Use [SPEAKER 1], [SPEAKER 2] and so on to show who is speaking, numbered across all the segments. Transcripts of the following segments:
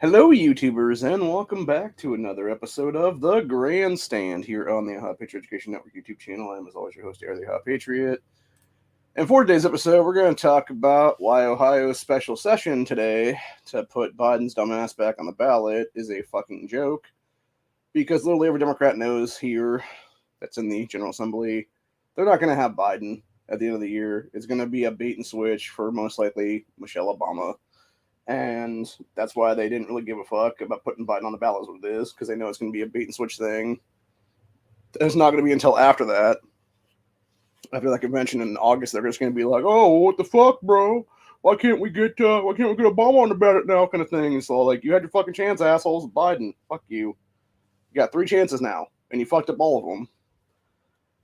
[SPEAKER 1] Hello, YouTubers, and welcome back to another episode of the Grandstand here on the Ohio Patriot Education Network YouTube channel. I'm, as always, your host, Air the Ohio Patriot. And for today's episode, we're going to talk about why Ohio's special session today to put Biden's dumbass back on the ballot is a fucking joke. Because literally every Democrat knows here that's in the General Assembly, they're not going to have Biden at the end of the year. It's going to be a bait and switch for most likely Michelle Obama. And that's why they didn't really give a fuck about putting Biden on the ballot, is what it is, because they know it's going to be a bait and switch thing. It's not going to be until after that, after that convention in August, they're just going to be like, "Oh, what the fuck, bro? Why can't we get Obama on the ballot now?" Kind of thing. So like, you had your fucking chance, assholes. Biden, fuck you. You got 3 chances now, and you fucked up all of them.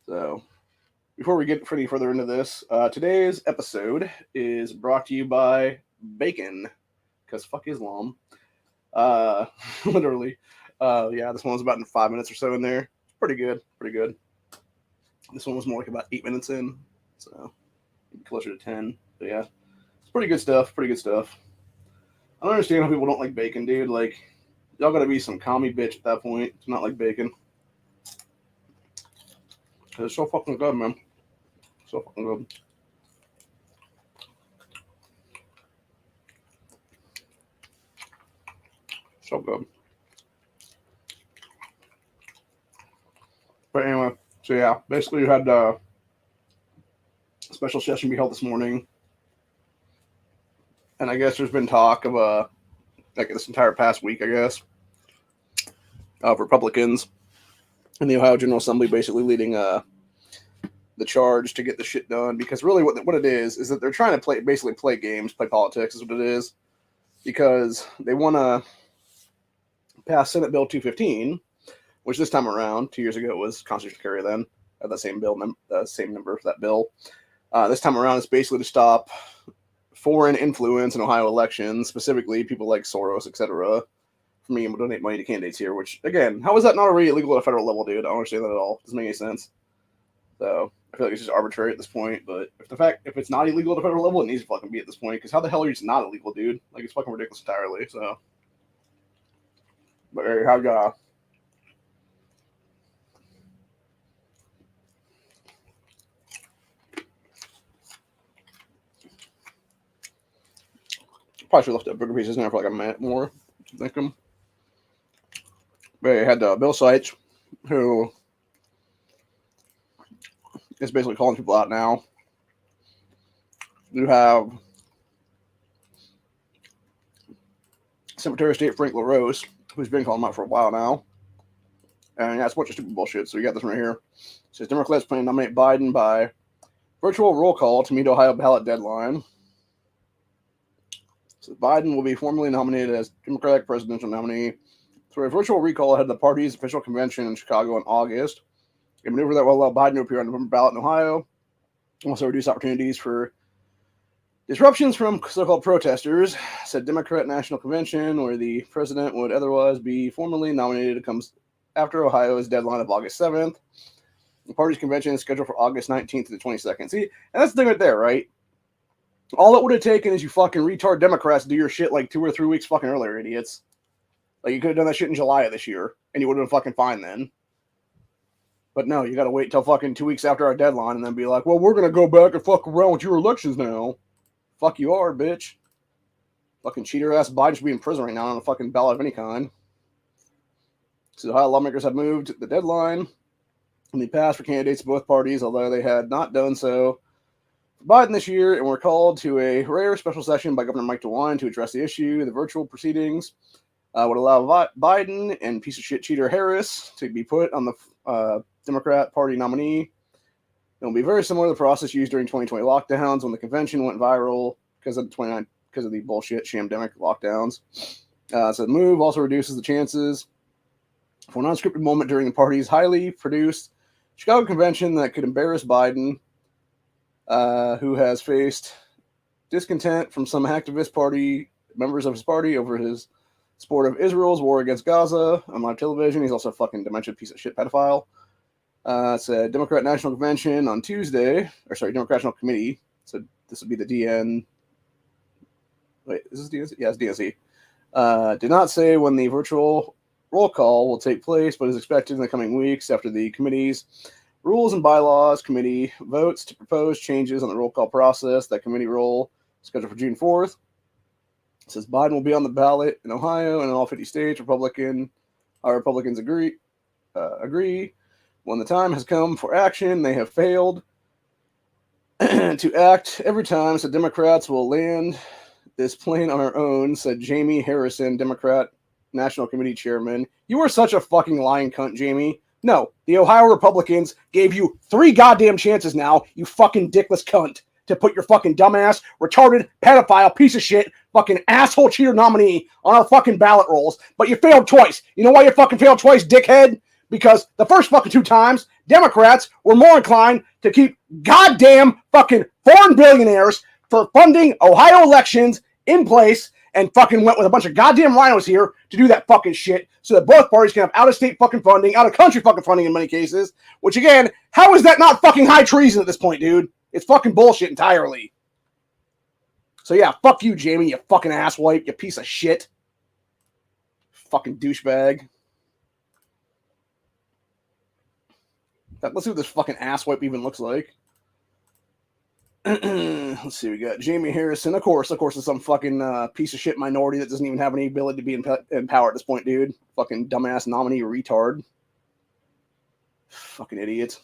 [SPEAKER 1] So, before we get any further into this, today's episode is brought to you by bacon. Because fuck Islam. Literally. Yeah, this one was about in 5 minutes or so in there. Pretty good. This one was more like about 8 minutes in. So, closer to 10. But yeah, it's pretty good stuff. I don't understand how people don't like bacon, dude. Like, y'all gotta be some commie bitch at that point to not like bacon. It's so fucking good, man. So fucking good. So good. But anyway, so yeah, basically you had a special session be held this morning. And I guess there's been talk of, like this entire past week, I guess, of Republicans in the Ohio General Assembly basically leading the charge to get the shit done. Because really what it is that they're trying to basically play games, play politics is what it is. Because they want to pass Senate Bill 215, which this time around, 2 years ago, it was constitutional carry then, the same bill, same number for that bill. This time around, it's basically to stop foreign influence in Ohio elections, specifically people like Soros, etc., from being able to donate money to candidates here, which, again, how is that not already illegal at a federal level, dude? I don't understand that at all. It doesn't make any sense. So, I feel like it's just arbitrary at this point, but if it's not illegal at a federal level, it needs to fucking be at this point, because how the hell are you just not illegal, dude? Like, it's fucking ridiculous entirely, so. But there you have probably should have left the burger pieces in there for like a minute more. I think they had Bill Seitz, who is basically calling people out now. You have Secretary of State Frank LaRose, who's been calling them out for a while now. And that's a bunch of stupid bullshit. So you got this right here. It says Democrats plan to nominate Biden by virtual roll call to meet Ohio ballot deadline. So Biden will be formally nominated as Democratic presidential nominee through a virtual recall ahead of the party's official convention in Chicago in August. A maneuver that will allow Biden to appear on the November ballot in Ohio. Also reduce opportunities for disruptions from so-called protesters, said Democrat National Convention, where the president would otherwise be formally nominated, comes after Ohio's deadline of August 7th. The party's convention is scheduled for August 19th to the 22nd. See, and that's the thing right there, right? All it would have taken is you fucking retard Democrats to do your shit like 2 or 3 weeks fucking earlier, idiots. Like, you could have done that shit in July of this year, and you would have been fucking fine then. But no, you gotta wait till fucking 2 weeks after our deadline and then be like, well, we're gonna go back and fuck around with your elections now. Fuck you are, bitch. Fucking cheater ass Biden should be in prison right now on a fucking ballot of any kind. So Ohio lawmakers have moved the deadline in the past for candidates of both parties, although they had not done so for Biden this year, and were called to a rare special session by Governor Mike DeWine to address the issue. The virtual proceedings would allow Biden and piece of shit cheater Harris to be put on the Democrat Party nominee. It will be very similar to the process used during 2020 lockdowns when the convention went viral because of the bullshit shamdemic lockdowns. So the move also reduces the chances for an unscripted moment during the party's highly produced Chicago convention that could embarrass Biden, who has faced discontent from some activist party members of his party over his support of Israel's war against Gaza on live television. He's also a fucking dementia piece of shit pedophile. Said Democrat National Convention on Tuesday, Democrat National Committee. So this would be the DN. Wait, is this DNC? Yeah, it's DNC. Did not say when the virtual roll call will take place, but is expected in the coming weeks after the committee's Rules and Bylaws Committee votes to propose changes on the roll call process. That committee roll scheduled for June 4th. It says Biden will be on the ballot in Ohio and in all 50 states. Republicans agree. When the time has come for action, they have failed to act every time, so Democrats will land this plane on our own, said Jamie Harrison, Democrat National Committee Chairman. You are such a fucking lying cunt, Jamie. No, the Ohio Republicans gave you 3 goddamn chances now, you fucking dickless cunt, to put your fucking dumbass, retarded, pedophile, piece of shit, fucking asshole cheater nominee on our fucking ballot rolls, but you failed twice. You know why you fucking failed twice, dickhead? Because the first fucking 2 times, Democrats were more inclined to keep goddamn fucking foreign billionaires for funding Ohio elections in place and fucking went with a bunch of goddamn rhinos here to do that fucking shit so that both parties can have out-of-state fucking funding, out-of-country fucking funding in many cases, which again, how is that not fucking high treason at this point, dude? It's fucking bullshit entirely. So yeah, fuck you, Jamie, you fucking asswipe, you piece of shit. Fucking douchebag. Let's see what this fucking asswipe even looks like. Let's see, we got Jamie Harrison. Of course, it's some fucking piece of shit minority that doesn't even have any ability to be in power at this point, dude. Fucking dumbass nominee retard. Fucking idiot.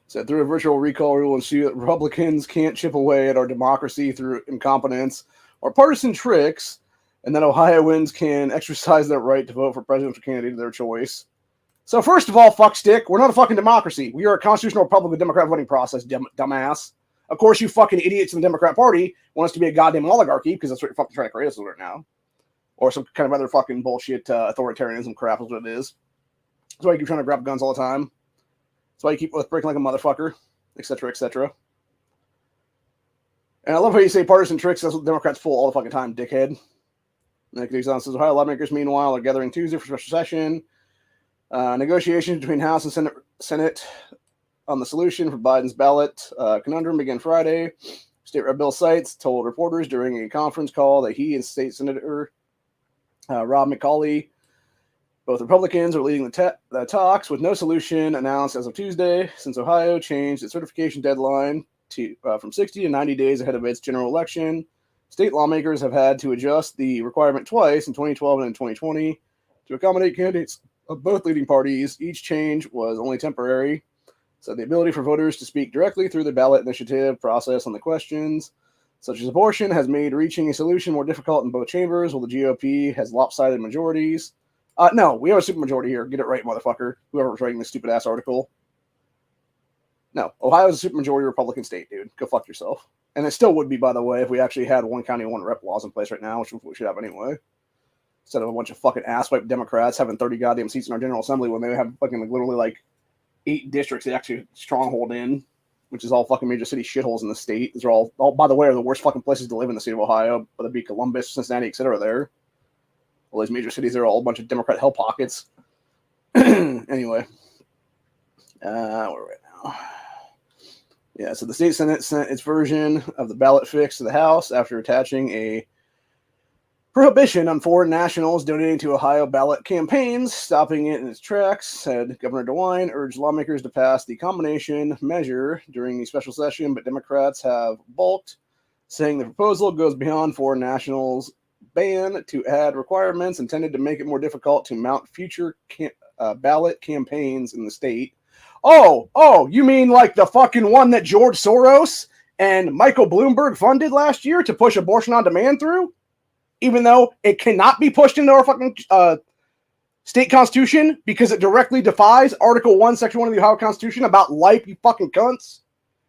[SPEAKER 1] Said through a virtual recall, we will ensure that Republicans can't chip away at our democracy through incompetence or partisan tricks, and that Ohioans can exercise their right to vote for presidential candidate of their choice. So first of all, fuckstick, we're not a fucking democracy. We are a constitutional republic with Democrat voting process, dumbass. Of course, you fucking idiots in the Democrat Party want us to be a goddamn oligarchy, because that's what you're fucking trying to create us right now. Or some kind of other fucking bullshit authoritarianism crap is what it is. That's why you keep trying to grab guns all the time. That's why you keep breaking like a motherfucker, etc., etc. And I love how you say partisan tricks. That's what Democrats pull all the fucking time, dickhead. Nick Dixon says Ohio lawmakers, meanwhile, are gathering Tuesday for special session. Negotiations between House and Senate on the solution for Biden's ballot conundrum began Friday. State Rep Bill Seitz told reporters during a conference call that he and State Senator Rob McCauley, both Republicans, are leading the talks with no solution announced as of Tuesday, since Ohio changed its certification deadline to from 60 to 90 days ahead of its general election. State lawmakers have had to adjust the requirement twice in 2012 and in 2020 to accommodate candidates of both leading parties. Each change was only temporary. So the ability for voters to speak directly through the ballot initiative process on the questions, such as abortion, has made reaching a solution more difficult in both chambers, while the GOP has lopsided majorities. No, we have a supermajority here. Get it right, motherfucker. Whoever's writing this stupid-ass article. No, Ohio's a supermajority Republican state, dude. Go fuck yourself. And it still would be, by the way, if we actually had one county, one rep laws in place right now, which we should have anyway. Instead of a bunch of fucking asswipe Democrats having 30 goddamn seats in our General Assembly when they have fucking literally like 8 districts they actually stronghold in, which is all fucking major city shitholes in the state. These are all, by the way, are the worst fucking places to live in the state of Ohio, whether it be Columbus, Cincinnati, etc. there. All these major cities are all a bunch of Democrat hell pockets. Anyway. Where are we at now? Yeah, so the state Senate sent its version of the ballot fix to the House after attaching a prohibition on foreign nationals donating to Ohio ballot campaigns, stopping it in its tracks. Said Governor DeWine urged lawmakers to pass the combination measure during the special session, but Democrats have balked, saying the proposal goes beyond foreign nationals' ban to add requirements intended to make it more difficult to mount future ballot campaigns in the state. Oh, you mean like the fucking one that George Soros and Michael Bloomberg funded last year to push abortion on demand through? Even though it cannot be pushed into our fucking state constitution because it directly defies Article 1, Section 1 of the Ohio Constitution about life, you fucking cunts?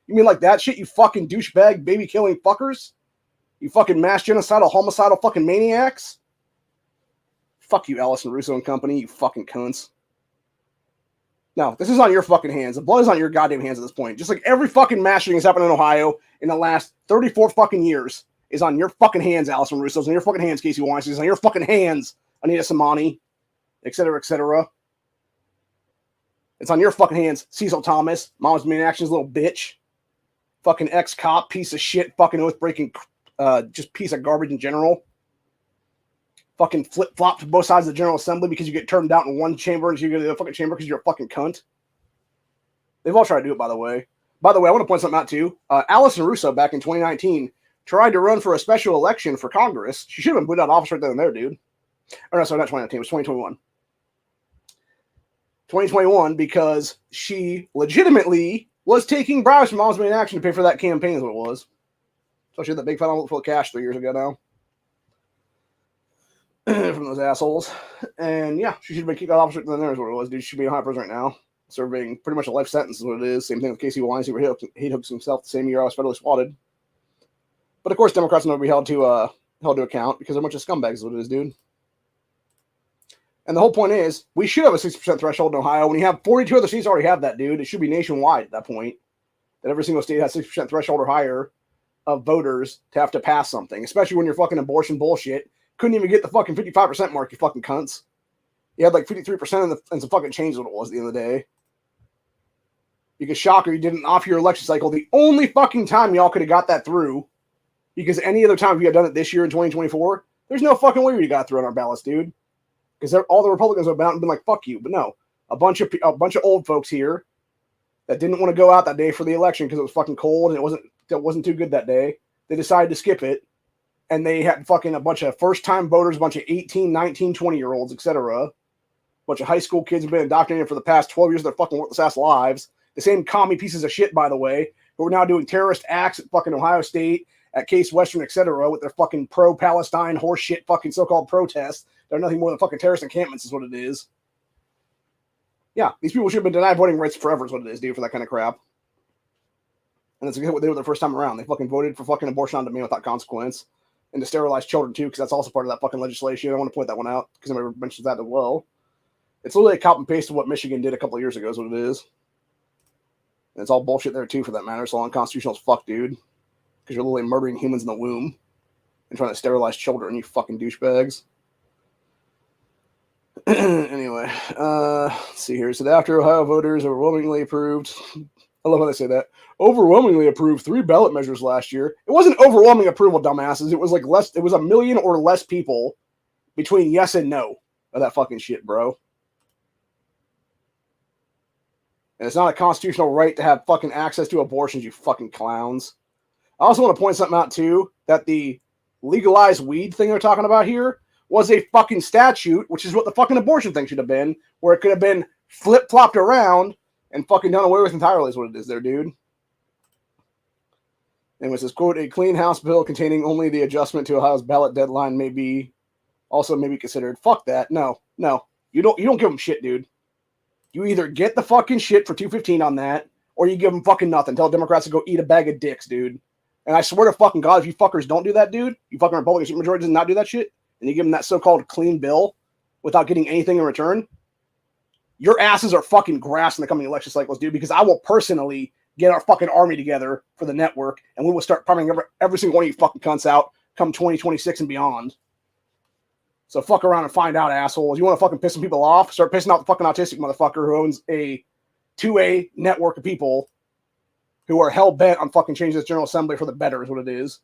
[SPEAKER 1] You mean like that shit, you fucking douchebag, baby-killing fuckers? You fucking mass genocidal, homicidal fucking maniacs? Fuck you, Allison Russo and company, you fucking cunts. No, this is on your fucking hands. The blood is on your goddamn hands at this point. Just like every fucking mass shooting has happened in Ohio in the last 34 fucking years is on your fucking hands, Allison Russo. It's on your fucking hands, Casey Weinstein. It's on your fucking hands, Anita Samani, etc., etc. It's on your fucking hands, Cecil Thomas, Mama's Main Actions, little bitch. Fucking ex-cop, piece of shit, fucking oath-breaking just piece of garbage in general. Fucking flip-flop to both sides of the General Assembly because you get turned down in one chamber and you go to the other fucking chamber because you're a fucking cunt. They've all tried to do it, by the way. By the way, I want to point something out, too. Allison Russo, back in 2019, tried to run for a special election for Congress. She should have been put out of office right then and there, dude. Or no, sorry, not 2019. It was 2021. 2021 because she legitimately was taking bribes from Moms Made Action to pay for that campaign is what it was. So she had that big fat envelope full of cash 3 years ago now. From those assholes. And yeah, she should have been kicked out of office right then and there is what it was, dude. She should be in high prison right now. Serving pretty much a life sentence is what it is. Same thing with Casey Wines, where he hooks himself the same year I was federally swatted. But of course, Democrats will never be held to account because they're a bunch of scumbags is what it is, dude. And the whole point is, we should have a 60% threshold in Ohio. When you have 42 other states already have that, dude, it should be nationwide at that point. That every single state has 60% threshold or higher of voters to have to pass something. Especially when you're fucking abortion bullshit. Couldn't even get the fucking 55% mark, you fucking cunts. You had like 53% and some fucking change what it was at the end of the day. Because shocker, you didn't off your election cycle. The only fucking time y'all could have got that through, because any other time if you had done it this year in 2024, there's no fucking way we got through on our ballots, dude. Because all the Republicans would have been like, fuck you. But no, a bunch of old folks here that didn't want to go out that day for the election because it was fucking cold and it wasn't too good that day. They decided to skip it. And they had fucking a bunch of first-time voters, a bunch of 18, 19, 20-year-olds, etc. A bunch of high school kids who've been indoctrinated for the past 12 years of their fucking worthless-ass lives. The same commie pieces of shit, by the way, who are now doing terrorist acts at fucking Ohio State, at Case Western, etc., with their fucking pro-Palestine horseshit fucking so-called protests. They're nothing more than fucking terrorist encampments is what it is. Yeah, these people should have been denied voting rights forever is what it is, dude, for that kind of crap. And that's exactly what they were the first time around. They fucking voted for fucking abortion on demand without consequence. And to sterilize children, too, because that's also part of that fucking legislation. I want to point that one out, because everybody mentions that as well. It's literally a copy and paste of what Michigan did a couple of years ago is what it is. And it's all bullshit there, too, for that matter. It's all unconstitutional as fuck, dude. Because you're literally murdering humans in the womb and trying to sterilize children, you fucking douchebags. Anyway, let's see here. So after Ohio voters overwhelmingly approved, I love how they say that, overwhelmingly approved 3 ballot measures last year. It wasn't overwhelming approval, dumbasses. It was like less. It was 1 million or less people between yes and no of that fucking shit, bro. And it's not a constitutional right to have fucking access to abortions, you fucking clowns. I also want to point something out, too, that the legalized weed thing they're talking about here was a fucking statute, which is what the fucking abortion thing should have been, where it could have been flip-flopped around and fucking done away with entirely is what it is there, dude. And it says, quote, a clean House bill containing only the adjustment to Ohio's ballot deadline may be considered. Fuck that. No. You don't give them shit, dude. You either get the fucking shit for 215 on that, or you give them fucking nothing. Tell Democrats to go eat a bag of dicks, dude. And I swear to fucking God, if you fuckers don't do that, dude, you fucking Republican majority does not do that shit, and you give them that so-called clean bill without getting anything in return, your asses are fucking grass in the coming election cycles, dude, because I will personally get our fucking army together for the network, and we will start pumping every single one of you fucking cunts out come 2026 and beyond. So fuck around and find out, assholes. You want to fucking piss some people off? Start pissing off the fucking autistic motherfucker who owns a 2A network of people who are hell-bent on fucking changing this General Assembly for the better is what it is.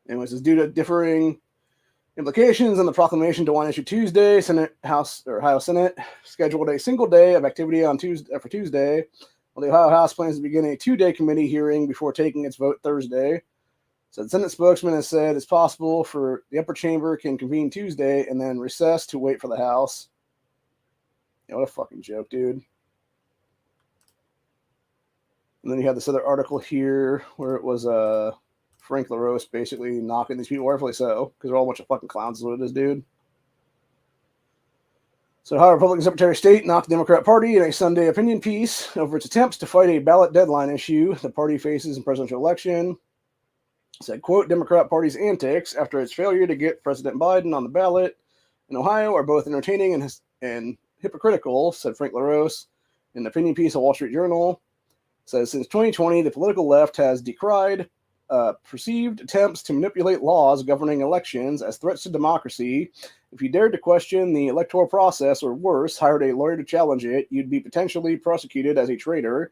[SPEAKER 1] Anyways, it's due to differing implications on the proclamation DeWine issued Tuesday. Ohio Senate scheduled a single day of activity on Tuesday, while the Ohio House plans to begin a 2-day committee hearing before taking its vote Thursday. So the Senate spokesman has said it's possible for the upper chamber can convene Tuesday and then recess to wait for the House. Yeah, what a fucking joke, dude. And then you have this other article here where it was Frank LaRose basically knocking these people, rightfully so, because they're all a bunch of fucking clowns is what it is, dude. So Ohio Republican Secretary of State knocked the Democrat Party in a Sunday opinion piece over its attempts to fight a ballot deadline issue the party faces in presidential election. Said, quote, Democrat Party's antics after its failure to get President Biden on the ballot in Ohio are both entertaining and hypocritical, said Frank LaRose in an opinion piece of Wall Street Journal. Says, since 2020, the political left has decried perceived attempts to manipulate laws governing elections as threats to democracy. If you dared to question the electoral process or worse, hired a lawyer to challenge it, you'd be potentially prosecuted as a traitor,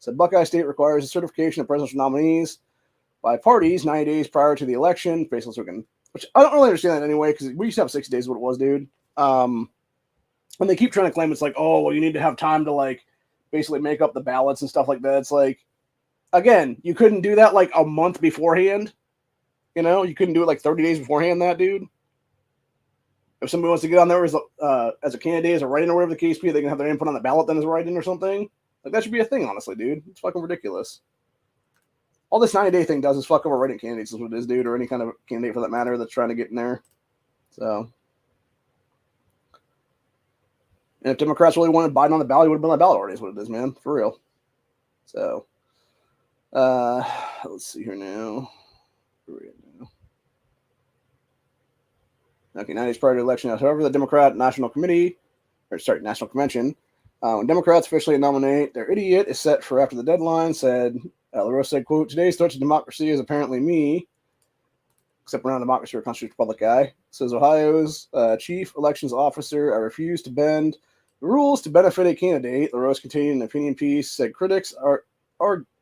[SPEAKER 1] Said Buckeye State requires a certification of presidential nominees by parties 90 days prior to the election, which I don't really understand that anyway, because we used to have 60 days is what it was, dude. And they keep trying to claim it's like, oh, well, you need to have time to, like, basically make up the ballots and stuff like that. It's like, again, you couldn't do that, like, a month beforehand. You know, you couldn't do it, like, 30 days beforehand, that, dude. If somebody wants to get on there as a candidate, as a write-in or whatever the case be, they can have their input on the ballot then as a write-in or something. Like, that should be a thing, honestly, dude. It's fucking ridiculous. All this 90-day thing does is fuck over write-in candidates is what it is, dude, or any kind of candidate for that matter that's trying to get in there. So, and if Democrats really wanted Biden on the ballot, he would have been on the ballot already is what it is, man. For real. So, let's see here now. Where are we at now? Okay, 90 days prior to the election. However, the Democrat National Convention, when Democrats officially nominate their idiot is set for after the deadline, said, LaRose said, quote, today's threat to democracy is apparently me, except we're not a democracy or a constitutional republic guy, says Ohio's chief elections officer. I refuse to bend the rules to benefit a candidate. LaRose continued an opinion piece, said critics are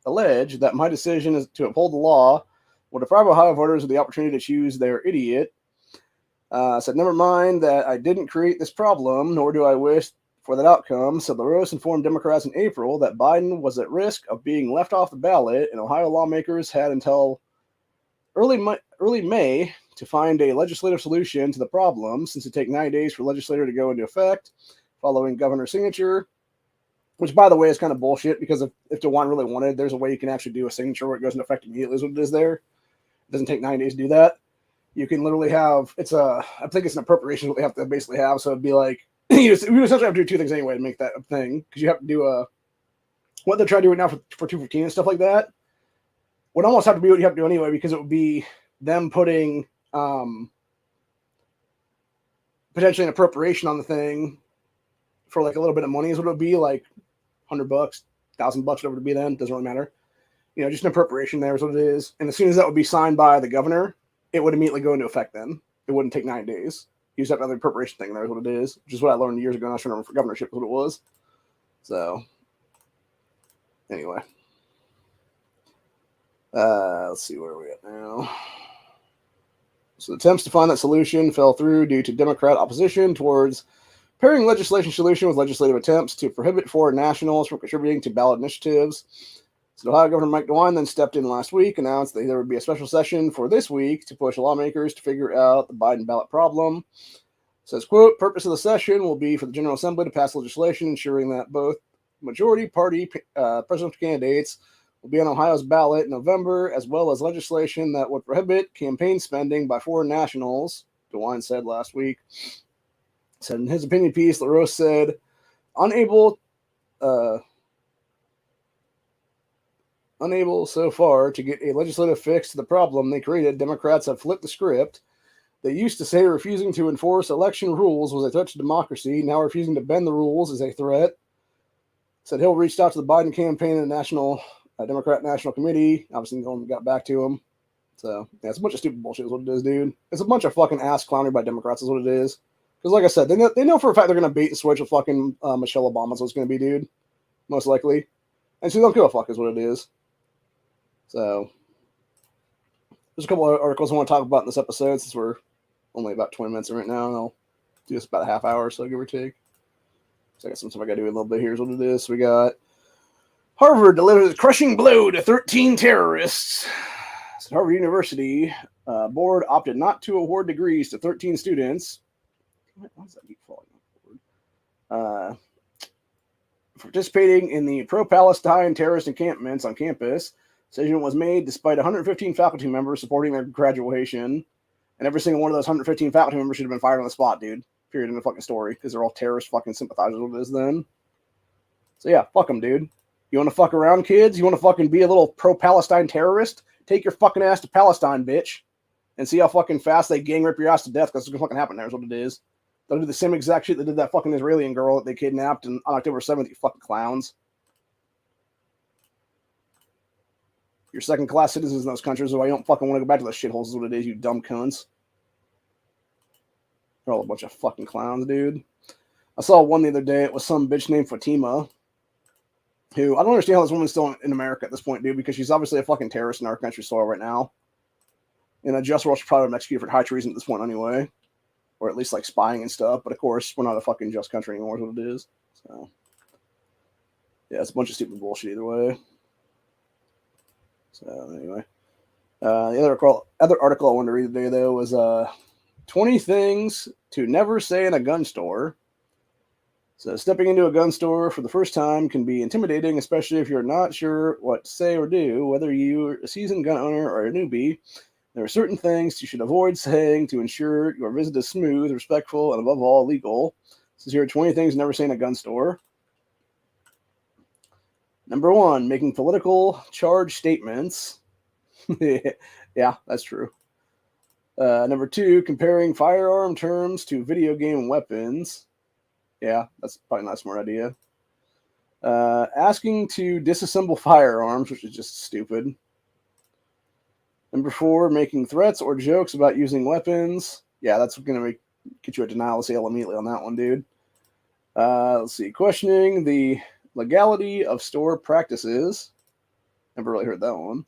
[SPEAKER 1] alleged that my decision is to uphold the law will deprive Ohio voters of the opportunity to choose their idiot. Said, never mind that I didn't create this problem, nor do I wish for that outcome. Said LaRose informed Democrats in April that Biden was at risk of being left off the ballot, and Ohio lawmakers had until early May to find a legislative solution to the problem, since it takes 90 days for legislature to go into effect following governor's signature, which, by the way, is kind of bullshit, because if DeWine really wanted, there's a way you can actually do a signature where it goes into effect immediately is what it is there. It doesn't take 9 days to do that. You can literally have, I think it's an appropriation what they have to basically have, so it'd be like, we essentially have to do two things anyway to make that a thing, because you have to do what they're trying to do right now for 215 and stuff like that would almost have to be what you have to do anyway, because it would be them putting potentially an appropriation on the thing for like a little bit of money is what it would be, like $100, $1,000, whatever it would be then, doesn't really matter. You know, just an appropriation there is what it is. And as soon as that would be signed by the governor, it would immediately go into effect then. It wouldn't take 9 days. You just have another appropriation thing there is what it is, which is what I learned years ago. I was trying to remember for governorship is what it was. So, anyway. Let's see where we're at now. So, attempts to find that solution fell through due to Democrat opposition towards pairing legislation solution with legislative attempts to prohibit foreign nationals from contributing to ballot initiatives. So Ohio Governor Mike DeWine then stepped in last week, announced that there would be a special session for this week to push lawmakers to figure out the Biden ballot problem. Says, quote, purpose of the session will be for the General Assembly to pass legislation ensuring that both majority party presidential candidates will be on Ohio's ballot in November, as well as legislation that would prohibit campaign spending by foreign nationals, DeWine said last week. Said in his opinion piece, LaRose said, unable so far to get a legislative fix to the problem they created, Democrats have flipped the script. They used to say refusing to enforce election rules was a threat to democracy. Now refusing to bend the rules is a threat. Said Hill reached out to the Biden campaign and the National Democrat National Committee. Obviously, no one got back to him. So, yeah, it's a bunch of stupid bullshit is what it is, dude. It's a bunch of fucking ass clownery by Democrats is what it is. Because, like I said, they know for a fact they're going to bait and switch with fucking Michelle Obama is what it's going to be, dude. Most likely. And so they don't give a fuck is what it is. So, there's a couple of articles I want to talk about in this episode since we're only about 20 minutes in right now, and I'll do this about a half hour, so give or take. So I got some stuff I got to do a little bit. Here's what it is. So we got Harvard delivers a crushing blow to 13 terrorists. So Harvard University board opted not to award degrees to 13 students. Why does that keep falling forward? For participating in the pro-Palestine terrorist encampments on campus. Decision was made despite 115 faculty members supporting their graduation. And every single one of those 115 faculty members should have been fired on the spot, dude. Period in the fucking story. Because they're all terrorist fucking sympathizers with this then. So yeah, fuck them, dude. You want to fuck around, kids? You want to fucking be a little pro-Palestine terrorist? Take your fucking ass to Palestine, bitch. And see how fucking fast they gang rip your ass to death, because it's going to fucking happen there is what it is. They'll do the same exact shit that did that fucking Israeli girl that they kidnapped on October 7th, you fucking clowns. You're second-class citizens in those countries, so I don't fucking want to go back to those shitholes is what it is, you dumb cunts. They're all a bunch of fucking clowns, dude. I saw one the other day. It was some bitch named Fatima. who I don't understand how this woman's still in America at this point, dude, because she's obviously a fucking terrorist in our country's soil right now. In a just world, she's probably executed for high treason at this point anyway, or at least like spying and stuff. But of course, we're not a fucking just country anymore, is what it is. So yeah, it's a bunch of stupid bullshit either way. So anyway, the other article I wanted to read today though was 20 things to never say in a gun store. So stepping into a gun store for the first time can be intimidating, especially if you're not sure what to say or do, whether you're a seasoned gun owner or a newbie. There are certain things you should avoid saying to ensure your visit is smooth, respectful, and above all, legal. So here are 20 things never say in a gun store. Number 1, making political charge statements. Yeah, that's true. Number 2, comparing firearm terms to video game weapons. Yeah, that's probably not a smart idea. Asking to disassemble firearms, which is just stupid. Number 4, making threats or jokes about using weapons. Yeah, that's going to get you a denial of sale immediately on that one, dude. Let's see. Questioning the legality of store practices. Never really heard that one.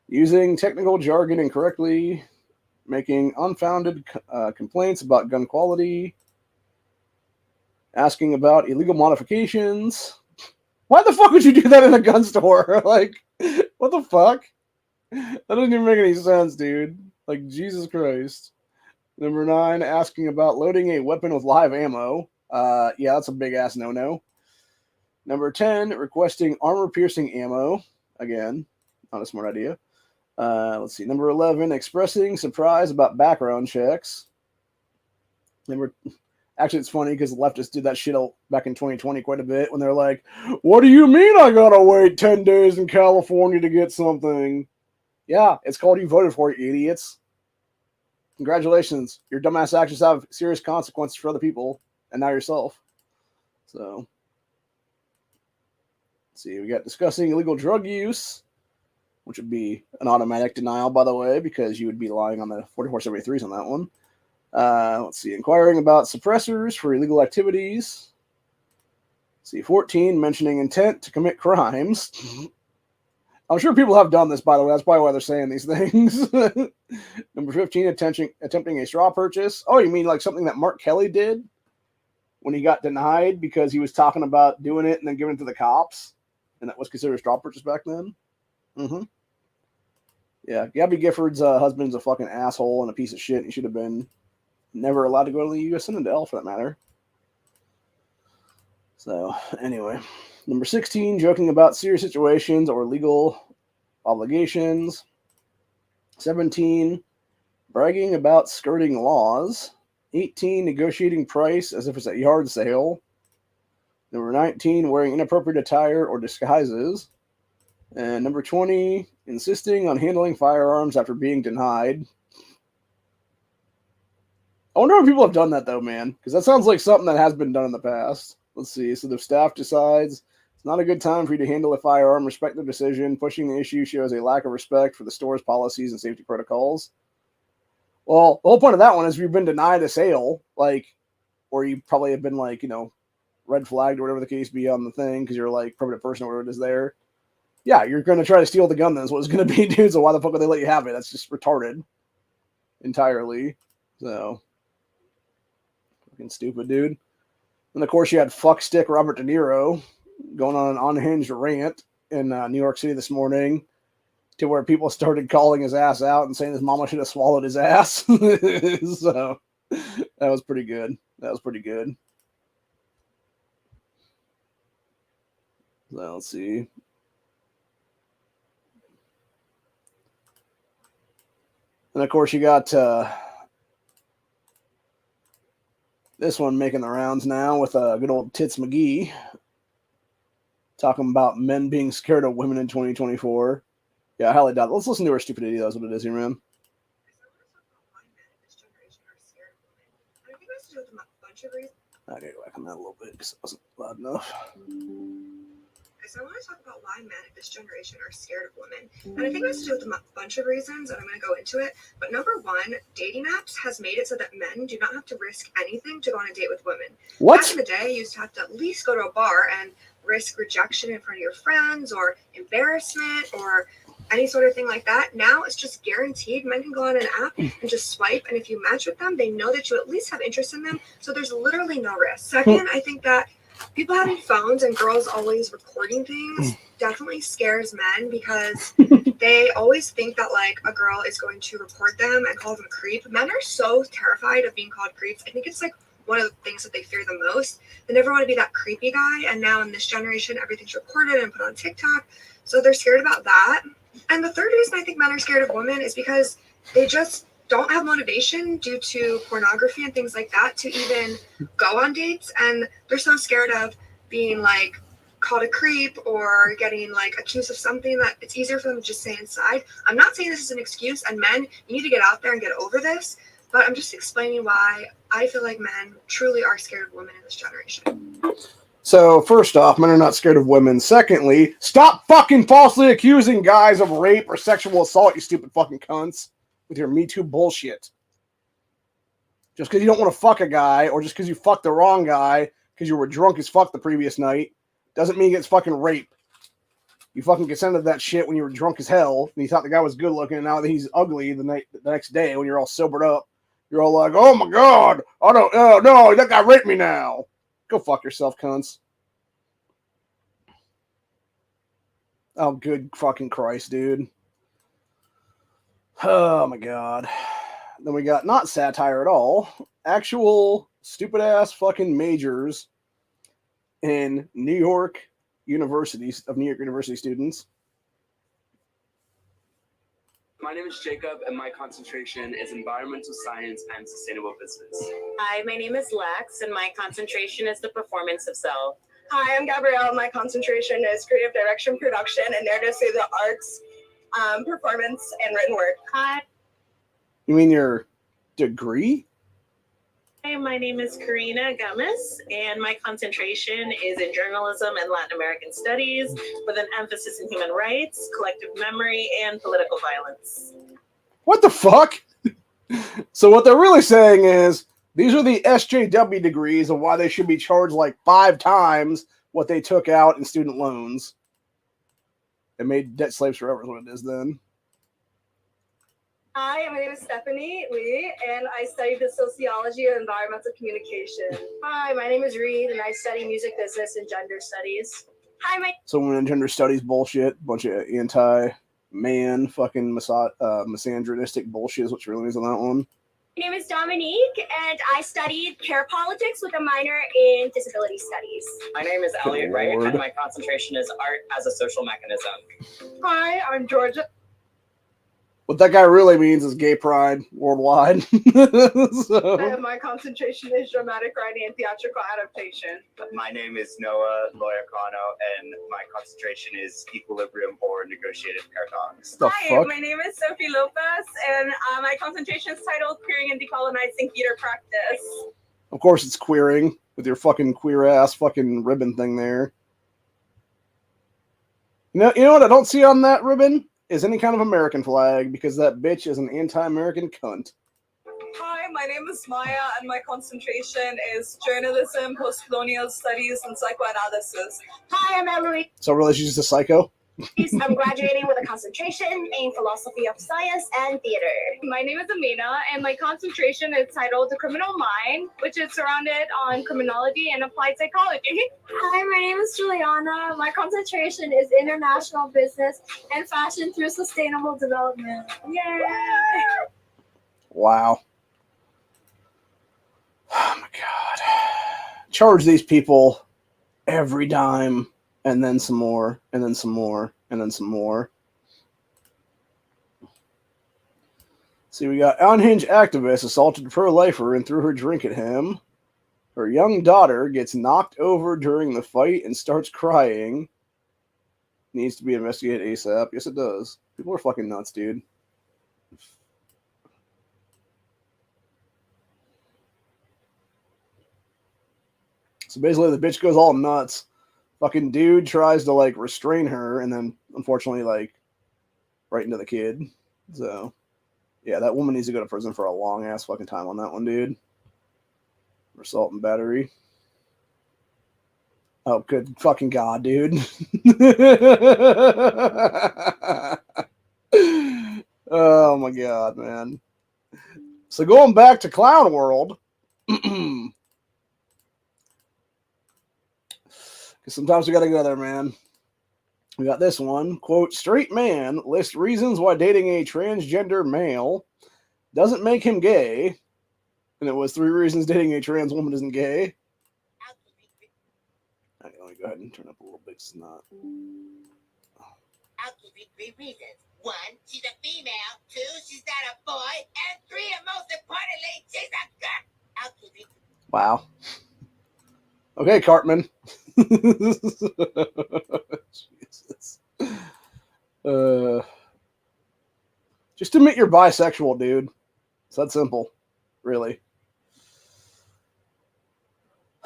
[SPEAKER 1] Using technical jargon incorrectly. Making unfounded complaints about gun quality. Asking about illegal modifications. Why the fuck would you do that in a gun store? Like, what the fuck? That doesn't even make any sense, dude. Like, Jesus Christ. Number 9, asking about loading a weapon with live ammo. Yeah, that's a big-ass no-no. Number 10, requesting armor-piercing ammo. Again, not a smart idea. Let's see. Number 11, expressing surprise about background checks. Actually, it's funny because the leftists did that shit back in 2020 quite a bit when they're like, what do you mean I gotta wait 10 days in California to get something? Yeah, it's called you voted for it, you idiots. Congratulations. Your dumbass actions have serious consequences for other people and now yourself. So, let's see. We got discussing illegal drug use, which would be an automatic denial, by the way, because you would be lying on the 4473s on that one. Let's see. Inquiring about suppressors for illegal activities. Let's see. 14, mentioning intent to commit crimes. I'm sure people have done this, by the way. That's probably why they're saying these things. Number 15, attempting a straw purchase. Oh, you mean like something that Mark Kelly did when he got denied because he was talking about doing it and then giving it to the cops? And that was considered a straw purchase back then? Mm-hmm. Yeah, Gabby Gifford's husband's a fucking asshole and a piece of shit. He should have been never allowed to go to the U.S. Senate, for that matter. So, anyway. Number 16, joking about serious situations or legal obligations. 17, bragging about skirting laws. 18, negotiating price as if it's a yard sale. Number 19, wearing inappropriate attire or disguises. And number 20, insisting on handling firearms after being denied. I wonder if people have done that, though, man, because that sounds like something that has been done in the past. Let's see. So the staff decides it's not a good time for you to handle a firearm. Respect their decision. Pushing the issue shows a lack of respect for the store's policies and safety protocols. Well, the whole point of that one is if you've been denied a sale, like, or you probably have been, like, red flagged or whatever the case be on the thing because you're, like, permanent person or whatever it is there. Yeah, you're going to try to steal the gun then is what it's going to be, dude. So why the fuck would they let you have it? That's just retarded entirely. So, fucking stupid, dude. And of course, you had fuckstick Robert De Niro going on an unhinged rant in New York City this morning to where people started calling his ass out and saying his mama should have swallowed his ass. So that was pretty good. So let's see. And of course, you got this one making the rounds now with good old Tits McGee talking about men being scared of women in 2024. Yeah, I highly doubt it. Let's listen to her stupidity. That's what it is here, man. Okay, go back on that a little bit because it wasn't loud enough.
[SPEAKER 2] So I want to talk about why men of this generation are scared of women. And I think it has to do with a bunch of reasons, and I'm going to go into it. But number one, dating apps has made it so that men do not have to risk anything to go on a date with women.
[SPEAKER 1] What?
[SPEAKER 2] Back in the day, you used to have to at least go to a bar and risk rejection in front of your friends or embarrassment or any sort of thing like that. Now it's just guaranteed. Men can go on an app and just swipe, and if you match with them, they know that you at least have interest in them, so there's literally no risk. Second, I think that people having phones and girls always recording things definitely scares men because they always think that like a girl is going to record them and call them a creep. Men are so terrified of being called creeps. I think it's like one of the things that they fear the most. They never want to be that creepy guy, and now in this generation everything's recorded and put on TikTok, so they're scared about that. And the third reason I think men are scared of women is because they just don't have motivation due to pornography and things like that to even go on dates, and they're so scared of being like called a creep or getting like accused of something that it's easier for them to just stay inside. I'm not saying this is an excuse, and men, you need to get out there and get over this, but I'm just explaining why I feel like men truly are scared of women in this generation.
[SPEAKER 1] So, first off, men are not scared of women. Secondly, stop fucking falsely accusing guys of rape or sexual assault, you stupid fucking cunts, with your Me Too bullshit. Just because you don't want to fuck a guy, or just because you fucked the wrong guy because you were drunk as fuck the previous night, doesn't mean it's fucking rape. You fucking consented to that shit when you were drunk as hell, and you thought the guy was good looking, and now that he's ugly the next day when you're all sobered up, you're all like, oh my god, no, that guy raped me now. Go fuck yourself, cunts. Oh, good fucking Christ, dude. Oh my god. Then we got not satire at all, actual stupid ass fucking majors in New York University students.
[SPEAKER 3] My name is Jacob, and my concentration is environmental science and sustainable business.
[SPEAKER 4] Hi, my name is Lex, and my concentration is the performance of self.
[SPEAKER 5] Hi, I'm Gabrielle. My concentration is creative direction, production, and narrative through the arts, performance, and written word.
[SPEAKER 4] Hi.
[SPEAKER 1] You mean your degree?
[SPEAKER 4] Hi, my name is Karina Gomez, and my concentration is in journalism and Latin American studies with an emphasis in human rights, collective memory, and political violence.
[SPEAKER 1] What the fuck? So what they're really saying is, these are the SJW degrees of why they should be charged like 5 times what they took out in student loans. They made debt slaves forever is what it is then.
[SPEAKER 5] Hi, my name is Stephanie Lee, and I studied the sociology of environmental communication.
[SPEAKER 6] Hi, my name is Reed, and I study music business and gender studies.
[SPEAKER 5] Hi, my
[SPEAKER 1] So when gender studies bullshit, bunch of anti-man fucking misogynistic bullshit is what really is on that one.
[SPEAKER 6] My name is Dominique, and I studied care politics with a minor in disability studies.
[SPEAKER 7] My name is Elliot Wright,
[SPEAKER 1] Lord.
[SPEAKER 7] and my concentration is art as a social mechanism.
[SPEAKER 5] Hi, I'm Georgia.
[SPEAKER 1] What that guy really means is gay pride worldwide. So,
[SPEAKER 5] And my concentration is dramatic writing and theatrical adaptation.
[SPEAKER 3] My name is Noah Loyacano, and my concentration is equilibrium or negotiated paradox.
[SPEAKER 1] the
[SPEAKER 5] Hi,
[SPEAKER 1] fuck?
[SPEAKER 5] my name is Sophie Lopez, and my concentration is titled Queering and Decolonizing Theater Practice.
[SPEAKER 1] Of course it's queering with your fucking queer ass fucking ribbon thing there. You know what I don't see on that ribbon? Is any kind of American flag, because that bitch is an anti-American cunt.
[SPEAKER 5] Hi, my name is Maya, and my concentration is journalism, post-colonial studies, and psychoanalysis.
[SPEAKER 6] Hi, I'm Emery.
[SPEAKER 1] So really she's just a psycho?
[SPEAKER 6] I'm graduating with a concentration in philosophy of science and theater.
[SPEAKER 5] My name is Amina, and my concentration is titled The Criminal Mind, which is surrounded on criminology and applied psychology.
[SPEAKER 8] Hi, my name is Juliana. My concentration is international business and fashion through sustainable development. Yay!
[SPEAKER 1] Wow. Oh my god. Charge these people every dime, and then some more, and then some more, and then some more. See, we got unhinged activist assaulted pro-lifer and threw her drink at him. Her young daughter gets knocked over during the fight and starts crying. Needs to be investigated ASAP. Yes, it does. People are fucking nuts, dude. So basically, the bitch goes all nuts. Fucking dude tries to, like, restrain her, and then, unfortunately, like, right into the kid. So, yeah, that woman needs to go to prison for a long-ass fucking time on that one, dude. Assault and battery. Oh, good fucking God, dude. Oh my God, man. So going back to Clown World, because sometimes we got to go there, man. We got this one, quote, straight man lists reasons why dating a transgender male doesn't make him gay. And it was 3 reasons dating a trans woman isn't gay. Okay, let me go ahead and turn up a little bit. It's not.
[SPEAKER 9] I'll give you 3 reasons. 1, she's a female. 2, she's not a boy. And 3, and most importantly, she's a girl. I'll give you.
[SPEAKER 1] Wow. Okay, Cartman. Jesus. Just admit you're bisexual, dude. It's that simple, really.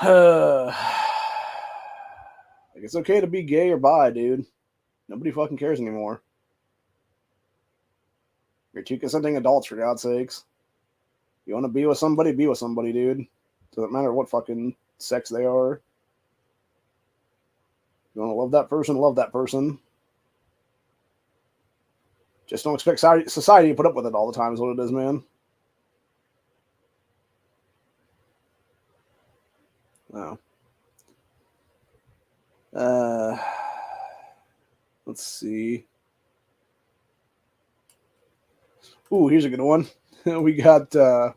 [SPEAKER 1] Like, it's okay to be gay or bi, dude. Nobody fucking cares anymore. You're 2 consenting adults, for God's sakes. You want to be with somebody, dude. Doesn't matter what fucking sex they are. You want to love that person. Just don't expect society to put up with it all the time is what it is, man. No. Let's see. Ooh, here's a good one. We got, so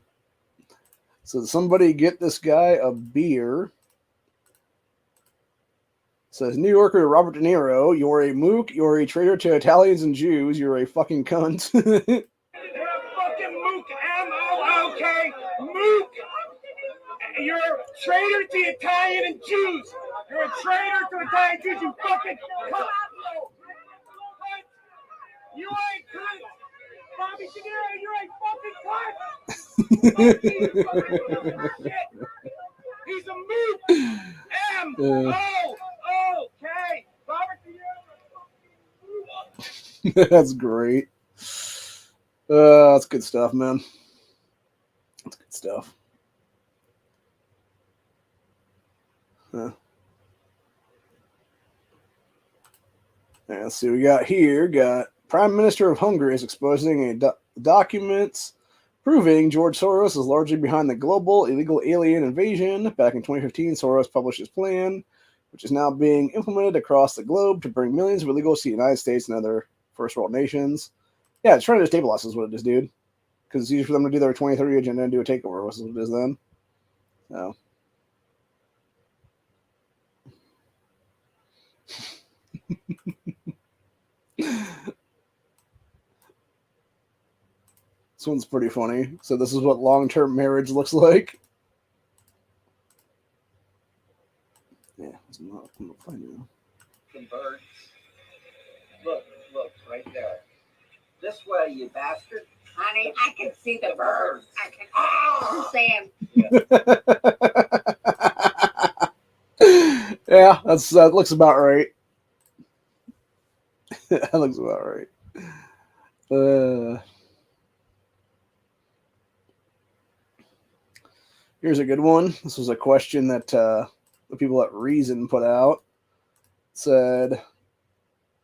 [SPEAKER 1] somebody get this guy a beer. Says, New Yorker Robert De Niro, you're a mook, you're a traitor to Italians and Jews, you're a fucking cunt.
[SPEAKER 10] You're a fucking mook, M-O-O-K, mook. You're a traitor to Italian and Jews. You're a traitor to Italian Jews, you fucking cunt. You ain't cunt. Bobby De Niro, you're a fucking cunt. He's a mook. M-O-O-K. Robert De Niro.
[SPEAKER 1] That's great. That's good stuff, man. That's good stuff. Huh. Yeah, let's see what we got here. Got Prime Minister of Hungary is exposing documents proving George Soros is largely behind the global illegal alien invasion. Back in 2015, Soros published his plan, which is now being implemented across the globe to bring millions of illegals to the United States and other first world nations. Yeah, it's trying to destabilize us is what it is, dude. Because it's easy for them to do their 2030 agenda and do a takeover, which is what it is then. So. This one's pretty funny. So this is what long-term marriage looks like. Yeah, it's not going to play now.
[SPEAKER 11] Some birds. Look, right there. This way, you bastard.
[SPEAKER 9] Honey, I can see the birds. I can. Oh, Sam.
[SPEAKER 1] Yeah, that looks about right. That looks about right. Here's a good one. This was a question that the people at Reason put out. It said,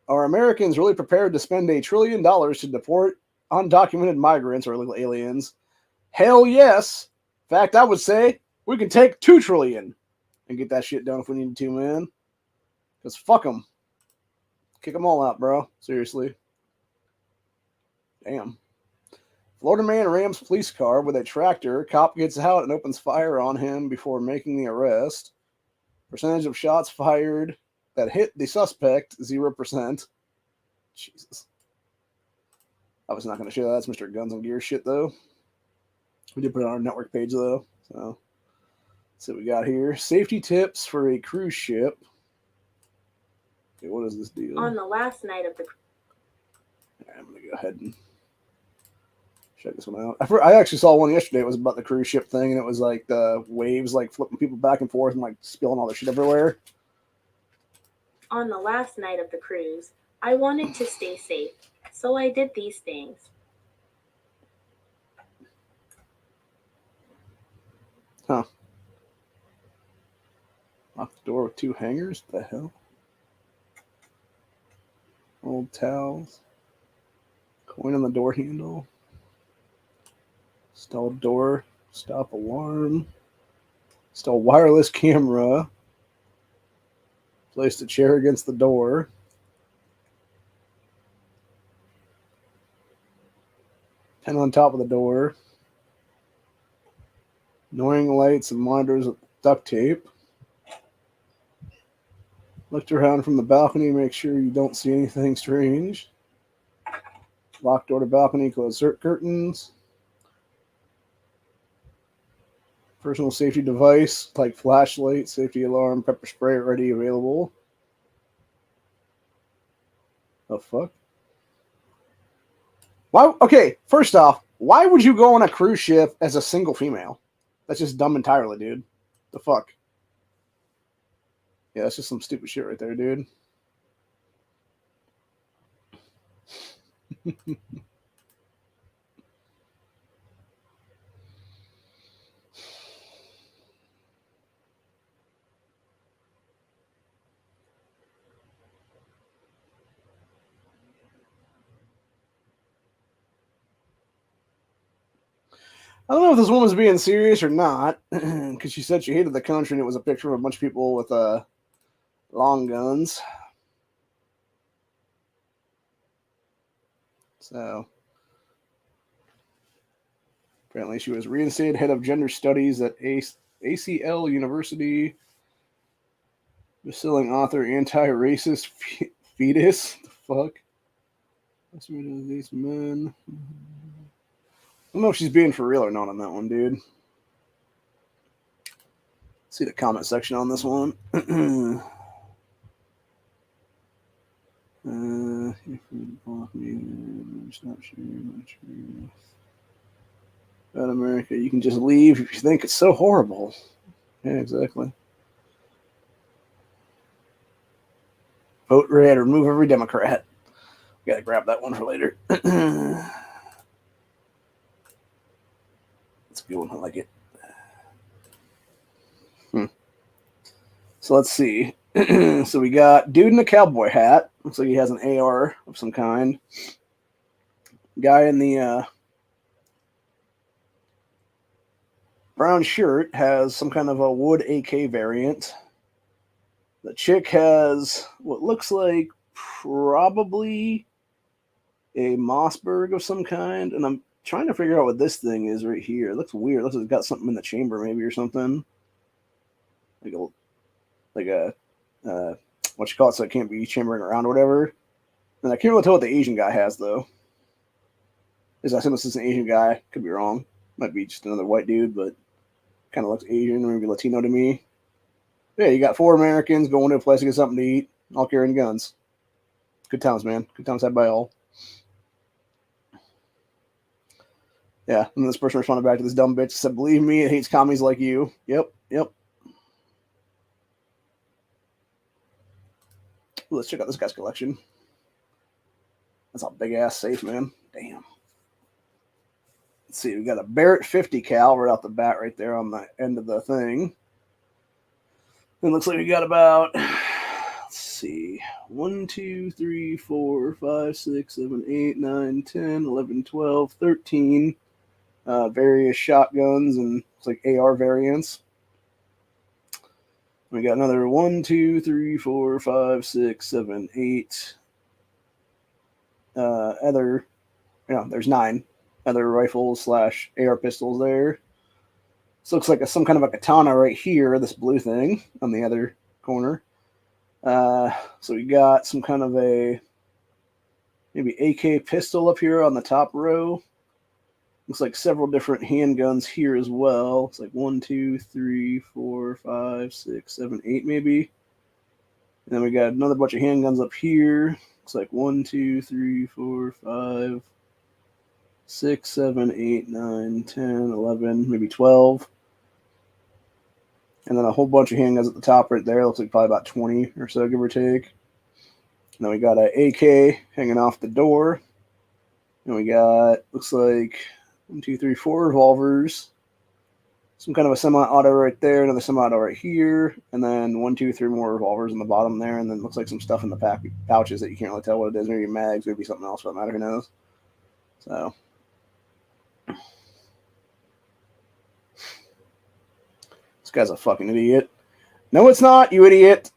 [SPEAKER 1] are Americans really prepared to spend $1 trillion to deport undocumented migrants or illegal aliens? Hell yes. In fact, I would say we can take $2 trillion and get that shit done if we need to, man. Because fuck them. Kick them all out, bro. Seriously. Damn. Florida man rams police car with a tractor. Cop gets out and opens fire on him before making the arrest. Percentage of shots fired that hit the suspect, 0%. Jesus. I was not going to show that. That's Mr. Guns and Gear shit, though. We did put it on our network page, though. So, let's see what we got here. Safety tips for a cruise ship. Okay, what is this deal?
[SPEAKER 4] On the last night of the
[SPEAKER 1] Right, I'm going to go ahead and check this one out. I actually saw one yesterday. It was about the cruise ship thing, and it was like the waves like flipping people back and forth and like spilling all their shit everywhere.
[SPEAKER 4] On the last night of the cruise, I wanted to stay safe, so I did these things.
[SPEAKER 1] Huh. Locked door with 2 hangers. What the hell? Old towels. Coin on the door handle. Stalled door. Stop alarm. Install wireless camera. Placed a chair against the door. Pen on top of the door. Annoying lights and monitors with duct tape. Looked around from the balcony, make sure you don't see anything strange. Locked door to balcony, closed curtains. Personal safety device like flashlight, safety alarm, pepper spray already available. The fuck? Why? Okay, first off, why would you go on a cruise ship as a single female? That's just dumb entirely, dude. The fuck? Yeah, that's just some stupid shit right there, dude. I don't know if this woman's being serious or not, because she said she hated the country and it was a picture of a bunch of people with long guns. So, apparently she was reinstated head of gender studies at ACL University. Best-selling author, anti-racist fetus. The fuck? What's these men? I don't know if she's being for real or not on that one, dude. See the comment section on this one. Not sure. About America, you can just leave if you think it's so horrible. Yeah, exactly. Vote red or remove every Democrat. Gotta grab that one for later. That's a good one. I like it. So let's see. So we got dude in a cowboy hat. Looks like he has an AR of some kind. Guy in the brown shirt has some kind of a wood AK variant. The chick has what looks like probably a Mossberg of some kind, and I'm trying to figure out what this thing is right here. It looks weird. It looks like it's got something in the chamber maybe or something. Like a what you call it, so it can't be chambering around or whatever. And I can't really tell what the Asian guy has though. Is I assume this is an Asian guy. Could be wrong. Might be just another white dude, but kind of looks Asian or maybe Latino to me. Yeah, you got 4 Americans going to a place to get something to eat, all carrying guns. Good times, man. Good times had by all. Yeah, and this person responded back to this dumb bitch. Said, "Believe me, it hates commies like you." Yep. Ooh, let's check out this guy's collection. That's a big ass safe, man. Damn. Let's see, we got a Barrett 50 cal right off the bat right there on the end of the thing. It looks like we got about, let's see, 1, 2, 3, 4, 5, 6, 7, 8, 9, 10, 11, 12, 13 various shotguns and it's like AR variants. We got another 1, 2, 3, 4, 5, 6, 7, 8 there's 9 other rifles / AR pistols there. This looks like some kind of a katana right here, this blue thing on the other corner. So we got some kind of a maybe AK pistol up here on the top row. Looks like several different handguns here as well. It's like 1, 2, 3, 4, 5, 6, 7, 8 maybe. And then we got another bunch of handguns up here. Looks like 1, 2, 3, 4, 5, 6, 7, 8, 9, 10, 11, maybe 12. And then a whole bunch of handguns at the top right there. Looks like probably about 20 or so, give or take. And then we got an AK hanging off the door. And we got, looks like 1, 2, 3, 4 revolvers. some kind of a semi-auto right there, another semi-auto right here, and then 1, 2, 3 more revolvers in the bottom there, and then looks like some stuff in the pouches that you can't really tell what it is. Maybe mags, maybe something else for that matter. Who knows? So. This guy's a fucking idiot. No, it's not, you idiot.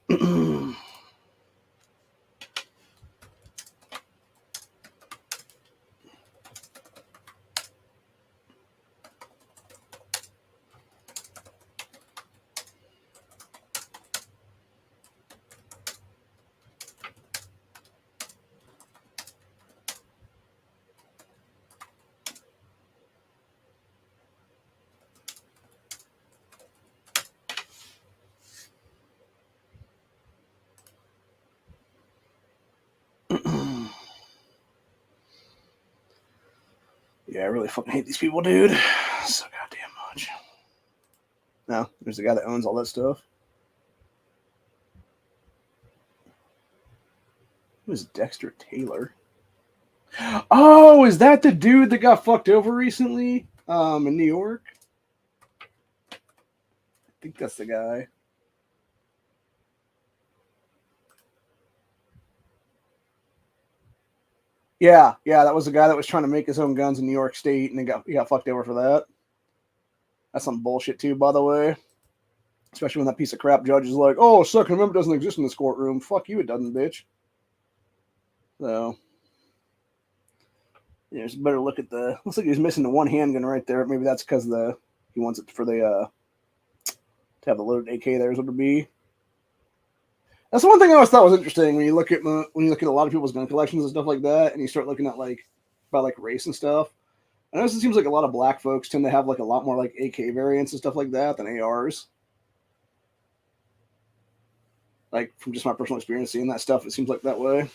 [SPEAKER 1] Yeah, I really fucking hate these people, dude. So goddamn much. No, there's the guy that owns all that stuff. Who's Dexter Taylor? Oh, is that the dude that got fucked over recently? In New York? I think that's the guy. Yeah, that was the guy that was trying to make his own guns in New York State, and he got fucked over for that. That's some bullshit too, by the way. Especially when that piece of crap judge is like, "Oh, Second Amendment doesn't exist in this courtroom." Fuck you, it doesn't, bitch. So, yeah, just better look at the. Looks like he's missing the one handgun right there. Maybe that's because he wants it for the to have the loaded AK there is what it would be. That's one thing I always thought was interesting when you look at a lot of people's gun collections and stuff like that, and you start looking at about race and stuff. I notice it seems like a lot of black folks tend to have a lot more AK variants and stuff like that than ARs. From just my personal experience seeing that stuff, it seems like that way.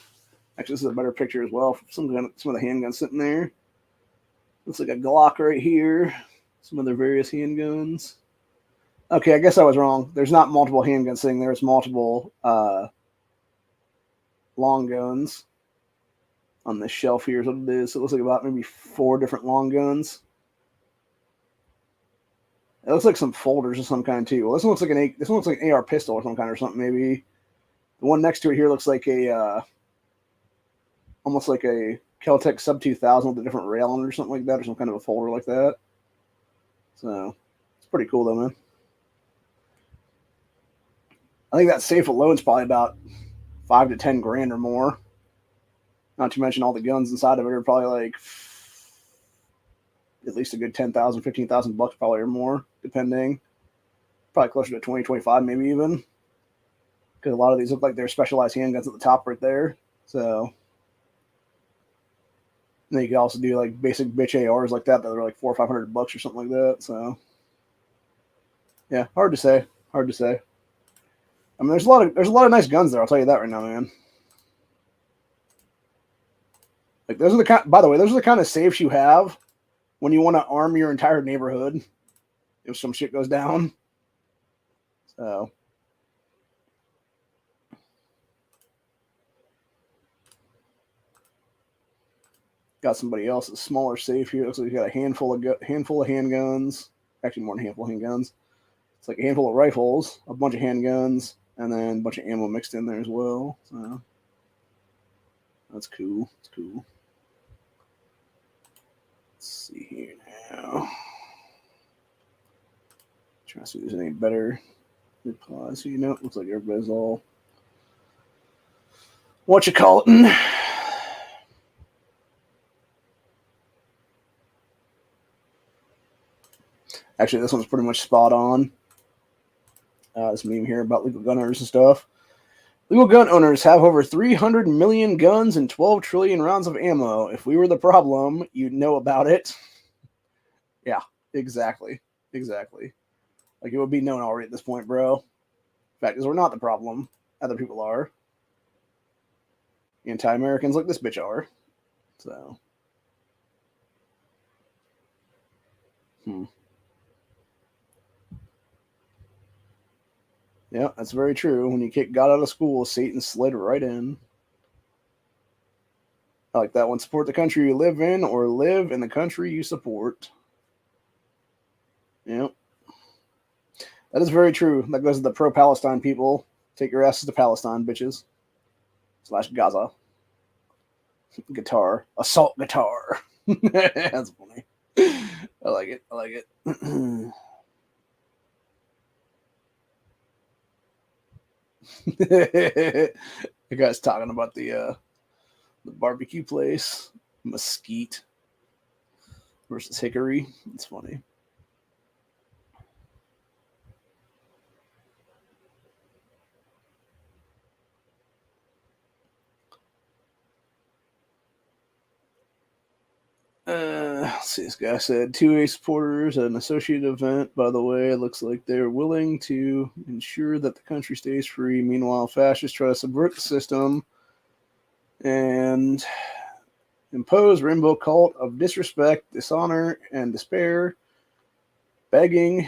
[SPEAKER 1] Actually, this is a better picture as well. Some of the handguns sitting there. Looks like a Glock right here. Some other various handguns. Okay, I guess I was wrong. There's not multiple handguns sitting there. It's multiple long guns on this shelf here is what it is. So it looks like about maybe 4 different long guns. It looks like some folders of some kind too. Well, this one looks like an AR pistol or some kind or something maybe. The one next to it here looks like a almost like a Kel-Tec Sub 2000 with a different rail on it or something like that, or some kind of a folder like that. So it's pretty cool though, man. I think that safe alone is probably about $5 to $10 grand or more. Not to mention all the guns inside of it are probably at least a good $10,000, $15,000 probably or more, depending. Probably closer to 20, 25 maybe even. Because a lot of these look like they're specialized handguns at the top right there. So then you can also do basic bitch ARs like that are $400 or $500 or something like that. So yeah, hard to say. I mean, there's a lot of nice guns there. I'll tell you that right now, man. Those are the kind of safes you have when you want to arm your entire neighborhood if some shit goes down. So got somebody else's smaller safe here. Looks like you got a handful of handguns. Actually, more than a handful of handguns. It's like a handful of rifles, a bunch of handguns, and then a bunch of ammo mixed in there as well. So that's cool. It's cool. Let's see here now. Trying to see if there's any better replies. So looks like everybody's all whatchamacallit. Actually, this one's pretty much spot on. This meme here about legal gun owners and stuff. Legal gun owners have over 300 million guns and 12 trillion rounds of ammo. If we were the problem, you'd know about it. Yeah, exactly. It would be known already at this point, bro. Fact is, we're not the problem. Other people are. Anti-Americans like this bitch are. So. Yeah, that's very true. When you kick God out of school, Satan slid right in. I like that one. Support the country you live in or live in the country you support. Yep. That is very true. That goes to the pro-Palestine people. Take your asses to Palestine, bitches. / Gaza. Guitar. Assault guitar. That's funny. I like it. I like it. The guy's talking about the barbecue place. Mesquite versus Hickory. It's funny. Let's see, this guy said 2A supporters at an associated event. By the way, it looks like they're willing to ensure that the country stays free. Meanwhile, fascists try to subvert the system and impose rainbow cult of disrespect, dishonor, and despair. Begging.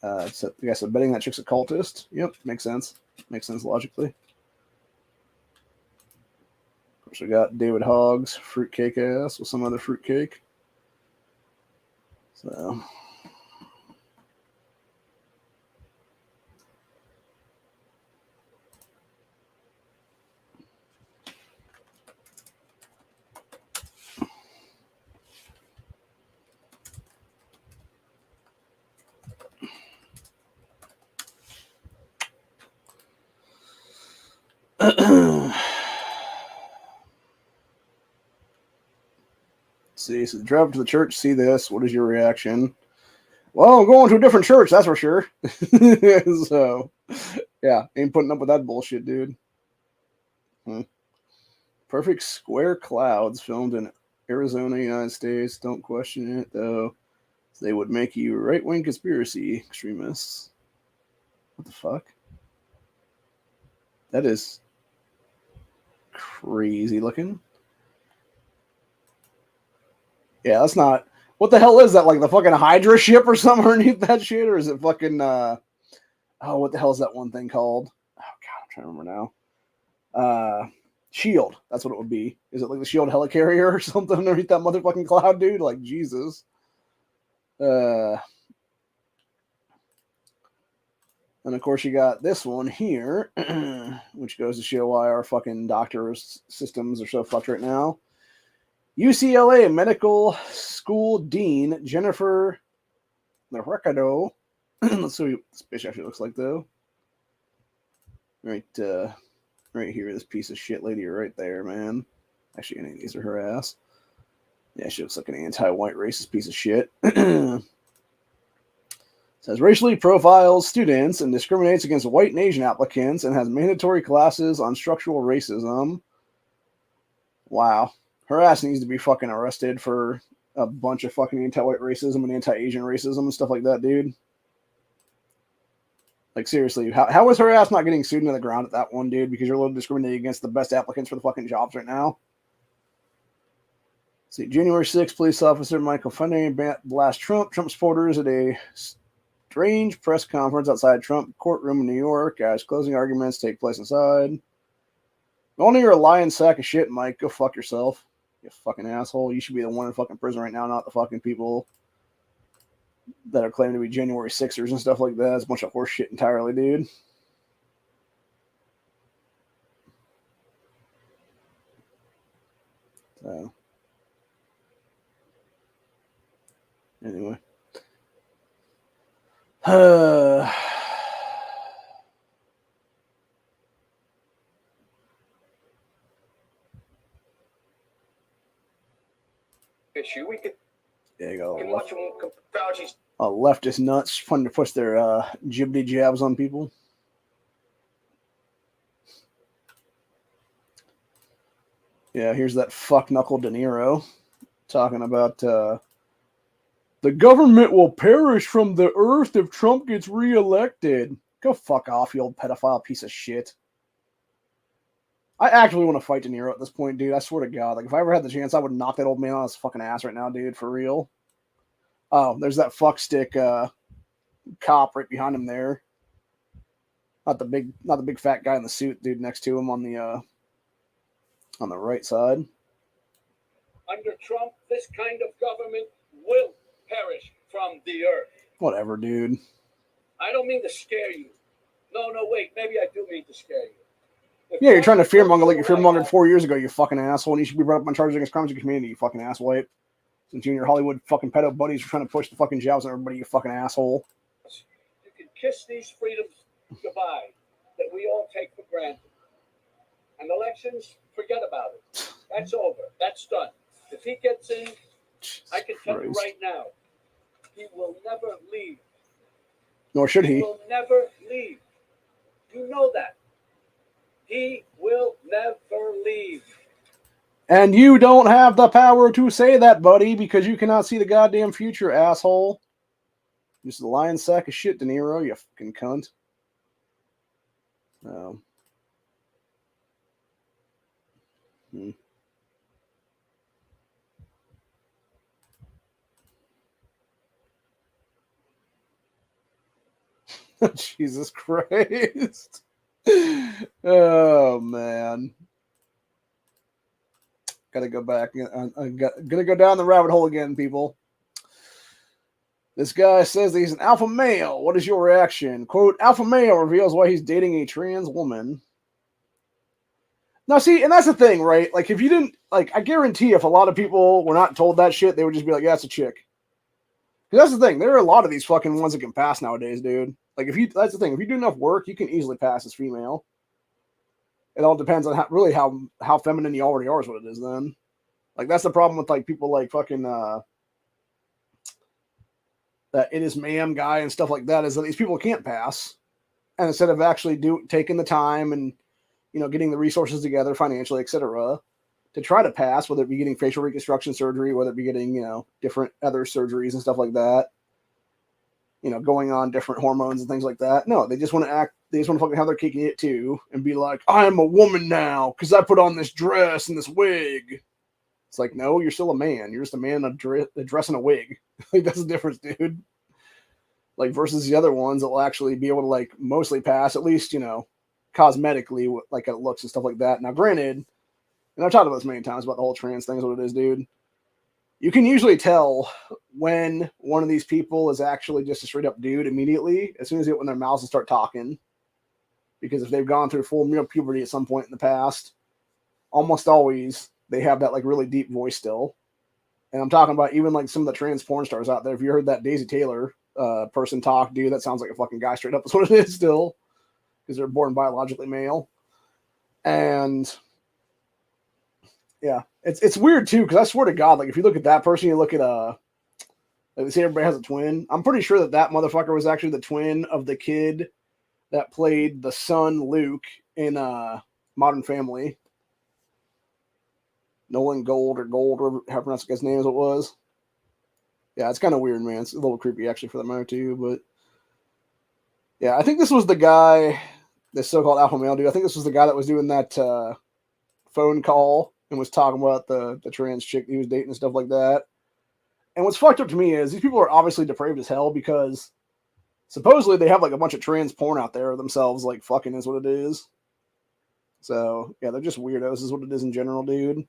[SPEAKER 1] I guess betting that chick's a cultist. Yep, makes sense. Makes sense logically. Of course, we got David Hogg's fruitcake ass with some other fruitcake. So. See, so drive to the church, see this. What is your reaction? Well, I'm going to a different church, that's for sure. So, yeah, ain't putting up with that bullshit, dude. Perfect square clouds filmed in Arizona, United States. Don't question it, though. They would make you right-wing conspiracy extremists. What the fuck? That is crazy looking. Yeah, that's not. What the hell is that? Like the fucking Hydra ship or something underneath that shit? Or is it fucking. Oh, what the hell is that one thing called? Oh, God, I'm trying to remember now. Shield. That's what it would be. Is it like the Shield helicarrier or something underneath that motherfucking cloud, dude? Like, Jesus. And of course, you got this one here, which goes to show why our fucking doctor systems are so fucked right now. UCLA Medical School Dean Jennifer Narecado. Let's see what this bitch actually looks like, though. Right here, this piece of shit lady right there, man. Actually, any of these are her ass. Yeah, she looks like an anti-white racist piece of shit. Says racially profiles students and discriminates against white and Asian applicants and has mandatory classes on structural racism. Wow. Her ass needs to be fucking arrested for a bunch of fucking anti-white racism and anti-Asian racism and stuff like that, dude. Like, seriously, how is her ass not getting sued into the ground at that one, dude? Because you're discriminating against the best applicants for the fucking jobs right now. See, January 6th, police officer Michael Funny blast Trump supporters at a strange press conference outside Trump courtroom in New York. Guys, closing arguments take place inside. Only you're a lying sack of shit, Mike. Go fuck yourself. You fucking asshole. You should be the one in fucking prison right now, not the fucking people that are claiming to be January 6ers and stuff like that. It's a bunch of horse shit entirely, dude. So, anyway.
[SPEAKER 10] Issue we could.
[SPEAKER 1] Yeah, you go.
[SPEAKER 10] Watch Fauci's.
[SPEAKER 1] Leftist nuts fun to push their jibbity jabs on people. Yeah, here's that fuck knuckle De Niro talking about the government will perish from the earth if Trump gets reelected. Go fuck off, you old pedophile piece of shit. I actually want to fight De Niro at this point, dude. I swear to God. Like, if I ever had the chance, I would knock that old man on his fucking ass right now, dude. For real. Oh, there's that fuckstick cop right behind him there. Not the big fat guy in the suit, dude, next to him on the right side.
[SPEAKER 10] Under Trump, this kind of government will perish from the earth.
[SPEAKER 1] Whatever, dude.
[SPEAKER 10] I don't don't mean to scare you. No, wait. Maybe I do mean to scare you.
[SPEAKER 1] Yeah, you're trying to fearmonger like you fearmongered 4 years ago, you fucking asshole, and you should be brought up on charges against crimes against community, you fucking asswipe. Since you and your Hollywood fucking pedo buddies are trying to push the fucking jabs on everybody, you fucking asshole.
[SPEAKER 10] You can kiss these freedoms goodbye that we all take for granted. And elections, forget about it. That's over. That's done. If he gets in, I can tell you right now, he will never leave.
[SPEAKER 1] Nor should he.
[SPEAKER 10] He will never leave. You know that. He will never leave.
[SPEAKER 1] And you don't have the power to say that, buddy, because you cannot see the goddamn future, asshole. Just a lying sack of shit, De Niro, you fucking cunt. Oh. Jesus Christ. Oh, man. Gotta go back. I'm gonna go down the rabbit hole again, people. This guy says that he's an alpha male. What is your reaction? Quote, alpha male reveals why he's dating a trans woman. Now, see, and that's the thing, right? Like, if you didn't, like, I guarantee if a lot of people were not told that shit, they would just be like, yeah, it's a chick. Because that's the thing. There are a lot of these fucking ones that can pass nowadays, dude. Like, that's the thing. If you do enough work, you can easily pass as female. It all depends on how feminine you already are is what it is then. Like, that's the problem with, like, people like fucking, that it is ma'am guy and stuff like that, is that these people can't pass. And instead of actually taking the time and, you know, getting the resources together financially, etc., to try to pass, whether it be getting facial reconstruction surgery, whether it be getting, you know, different other surgeries and stuff like that, you know, going on different hormones and things like that. No, they just want to they just want to fucking have their cake and eat it too and be like, I'm a woman now because I put on this dress and this wig. It's like, no, you're still a man. You're just a man a dress and a wig. Like, that's the difference, dude. Like, versus the other ones that will actually be able to, like, mostly pass, at least, you know, cosmetically, like, it looks and stuff like that. Now, granted, and I've talked about this many times about the whole trans thing is what it is, dude. You can usually tell when one of these people is actually just a straight up dude immediately, as soon as they open their mouths and start talking. Because if they've gone through full puberty at some point in the past, almost always they have that, like, really deep voice still. And I'm talking about even, like, some of the trans porn stars out there. If you heard that Daisy Taylor person talk, dude, that sounds like a fucking guy straight up. That's what it is still. Because they're born biologically male. And yeah, it's weird too, because I swear to God, like, if you look at that person, you look at like, they say everybody has a twin. I'm pretty sure that motherfucker was actually the twin of the kid that played the son Luke in Modern Family. Nolan Gold or Gold, or however pronounce the guy's name as it was. Yeah, it's kind of weird, man. It's a little creepy actually for that matter too, but yeah, I think this was the guy, this so-called alpha male dude. I think this was the guy that was doing that phone call and was talking about the trans chick he was dating and stuff like that. And what's fucked up to me is these people are obviously depraved as hell, because supposedly they have, like, a bunch of trans porn out there themselves, like, fucking is what it is. So yeah, they're just weirdos is what it is in general, dude.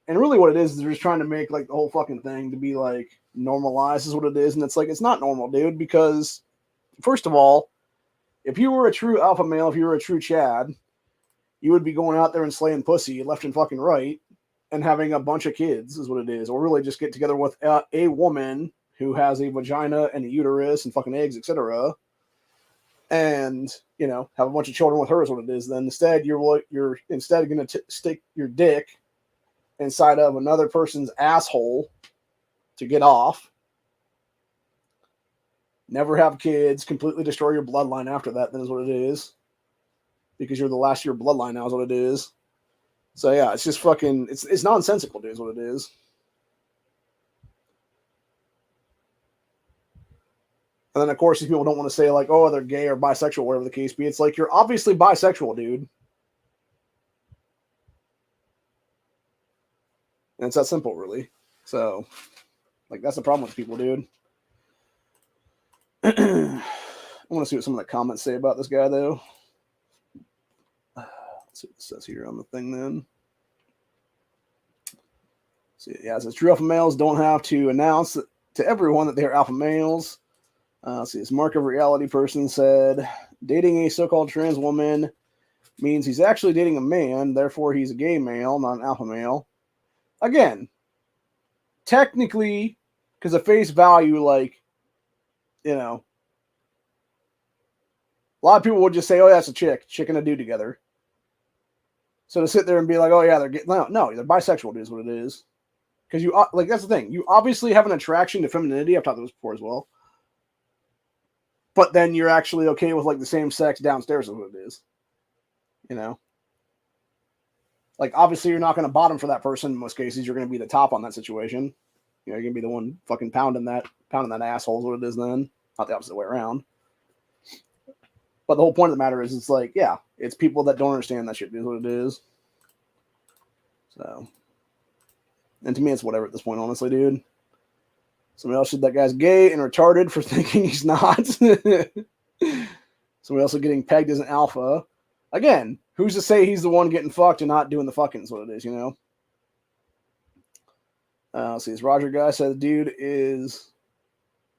[SPEAKER 1] And really what it is they're just trying to make, like, the whole fucking thing to be, like, normalized is what it is. And it's like, it's not normal, dude, because first of all, if you were a true alpha male, if you were a true Chad, you would be going out there and slaying pussy left and fucking right and having a bunch of kids is what it is. Or really just get together with a woman who has a vagina and a uterus and fucking eggs, etc. And, you know, have a bunch of children with her is what it is. Then instead, you're instead going to stick your dick inside of another person's asshole to get off. Never have kids, completely destroy your bloodline after that, then is what it is. Because you're the last of your bloodline now is what it is. So yeah, it's just fucking, it's nonsensical, dude, is what it is. And then, of course, these people don't want to say, like, oh, they're gay or bisexual, whatever the case be. It's like, you're obviously bisexual, dude. And it's that simple, really. So, like, that's the problem with people, dude. I want to see what some of the comments say about this guy, though. Let's see what it says here on the thing, then. See, yeah, it says true alpha males don't have to announce to everyone that they're alpha males. Let's see. This Mark of Reality person said, dating a so-called trans woman means he's actually dating a man, therefore he's a gay male, not an alpha male. Again, technically, because of face value, like, you know, a lot of people would just say, oh, that's a chick and a dude together. So to sit there and be like, oh, yeah, they're getting, no, they're bisexual, is what it is. Because you, like, that's the thing. You obviously have an attraction to femininity. I've talked about this before as well. But then you're actually okay with, like, the same sex downstairs is what it is. You know? Like, obviously, you're not going to bottom for that person in most cases. You're going to be the top on that situation. You know, you're going to be the one fucking pounding that asshole is what it is then. Not the opposite way around. But the whole point of the matter is, it's like, yeah, it's people that don't understand that shit is what it is. So, and to me, it's whatever at this point, honestly, dude. Somebody else said that guy's gay and retarded for thinking he's not. Somebody else said getting pegged as an alpha. Again, who's to say he's the one getting fucked and not doing the fucking is what it is, you know? Let's see, this Roger guy said the dude is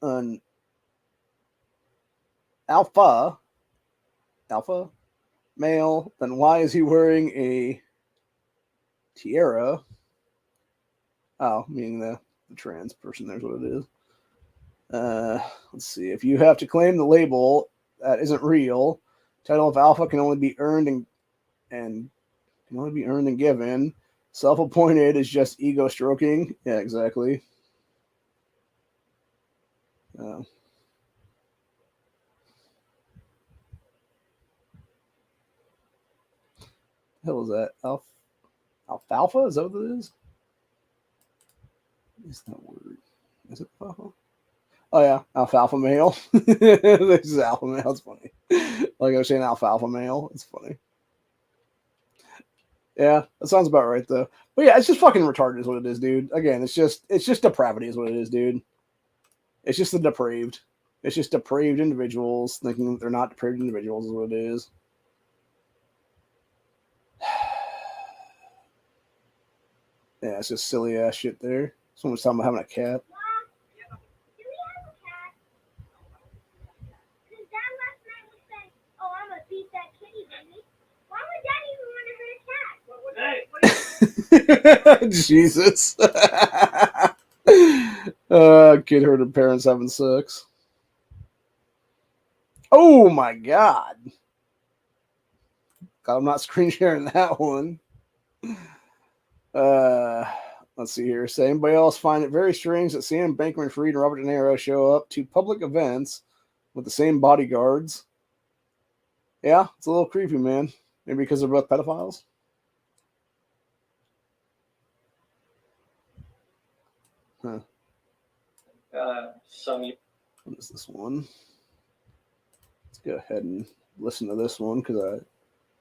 [SPEAKER 1] an alpha male, then why is he wearing a tiara? Oh, meaning the trans person, there's what it is. Let's see. If you have to claim the label that isn't real, title of alpha can only be earned and can only be earned and given. Self-appointed is just ego stroking. Yeah, exactly. The hell is that? Alfalfa? Is that what it is? What is that word? Is it alfalfa? Oh yeah, alfalfa male. This is alpha male. It's funny. Like I was saying, alfalfa male. It's funny. Yeah, that sounds about right though. But yeah, it's just fucking retarded is what it is, dude. Again, it's just depravity is what it is, dude. It's just the depraved. It's just depraved individuals thinking that they're not depraved individuals is what it is. Yeah, it's just silly ass shit there. Someone's talking about having a cat. Jesus. Kid heard her parents having sex. Oh my god. God, I'm not screen sharing that one. Let's see here. Say anybody else find it very strange that Sam Bankman-Fried and Robert De Niro show up to public events with the same bodyguards? Yeah, it's a little creepy, man. Maybe because they're both pedophiles. Huh. What is this one? Let's go ahead and listen to this one because I'm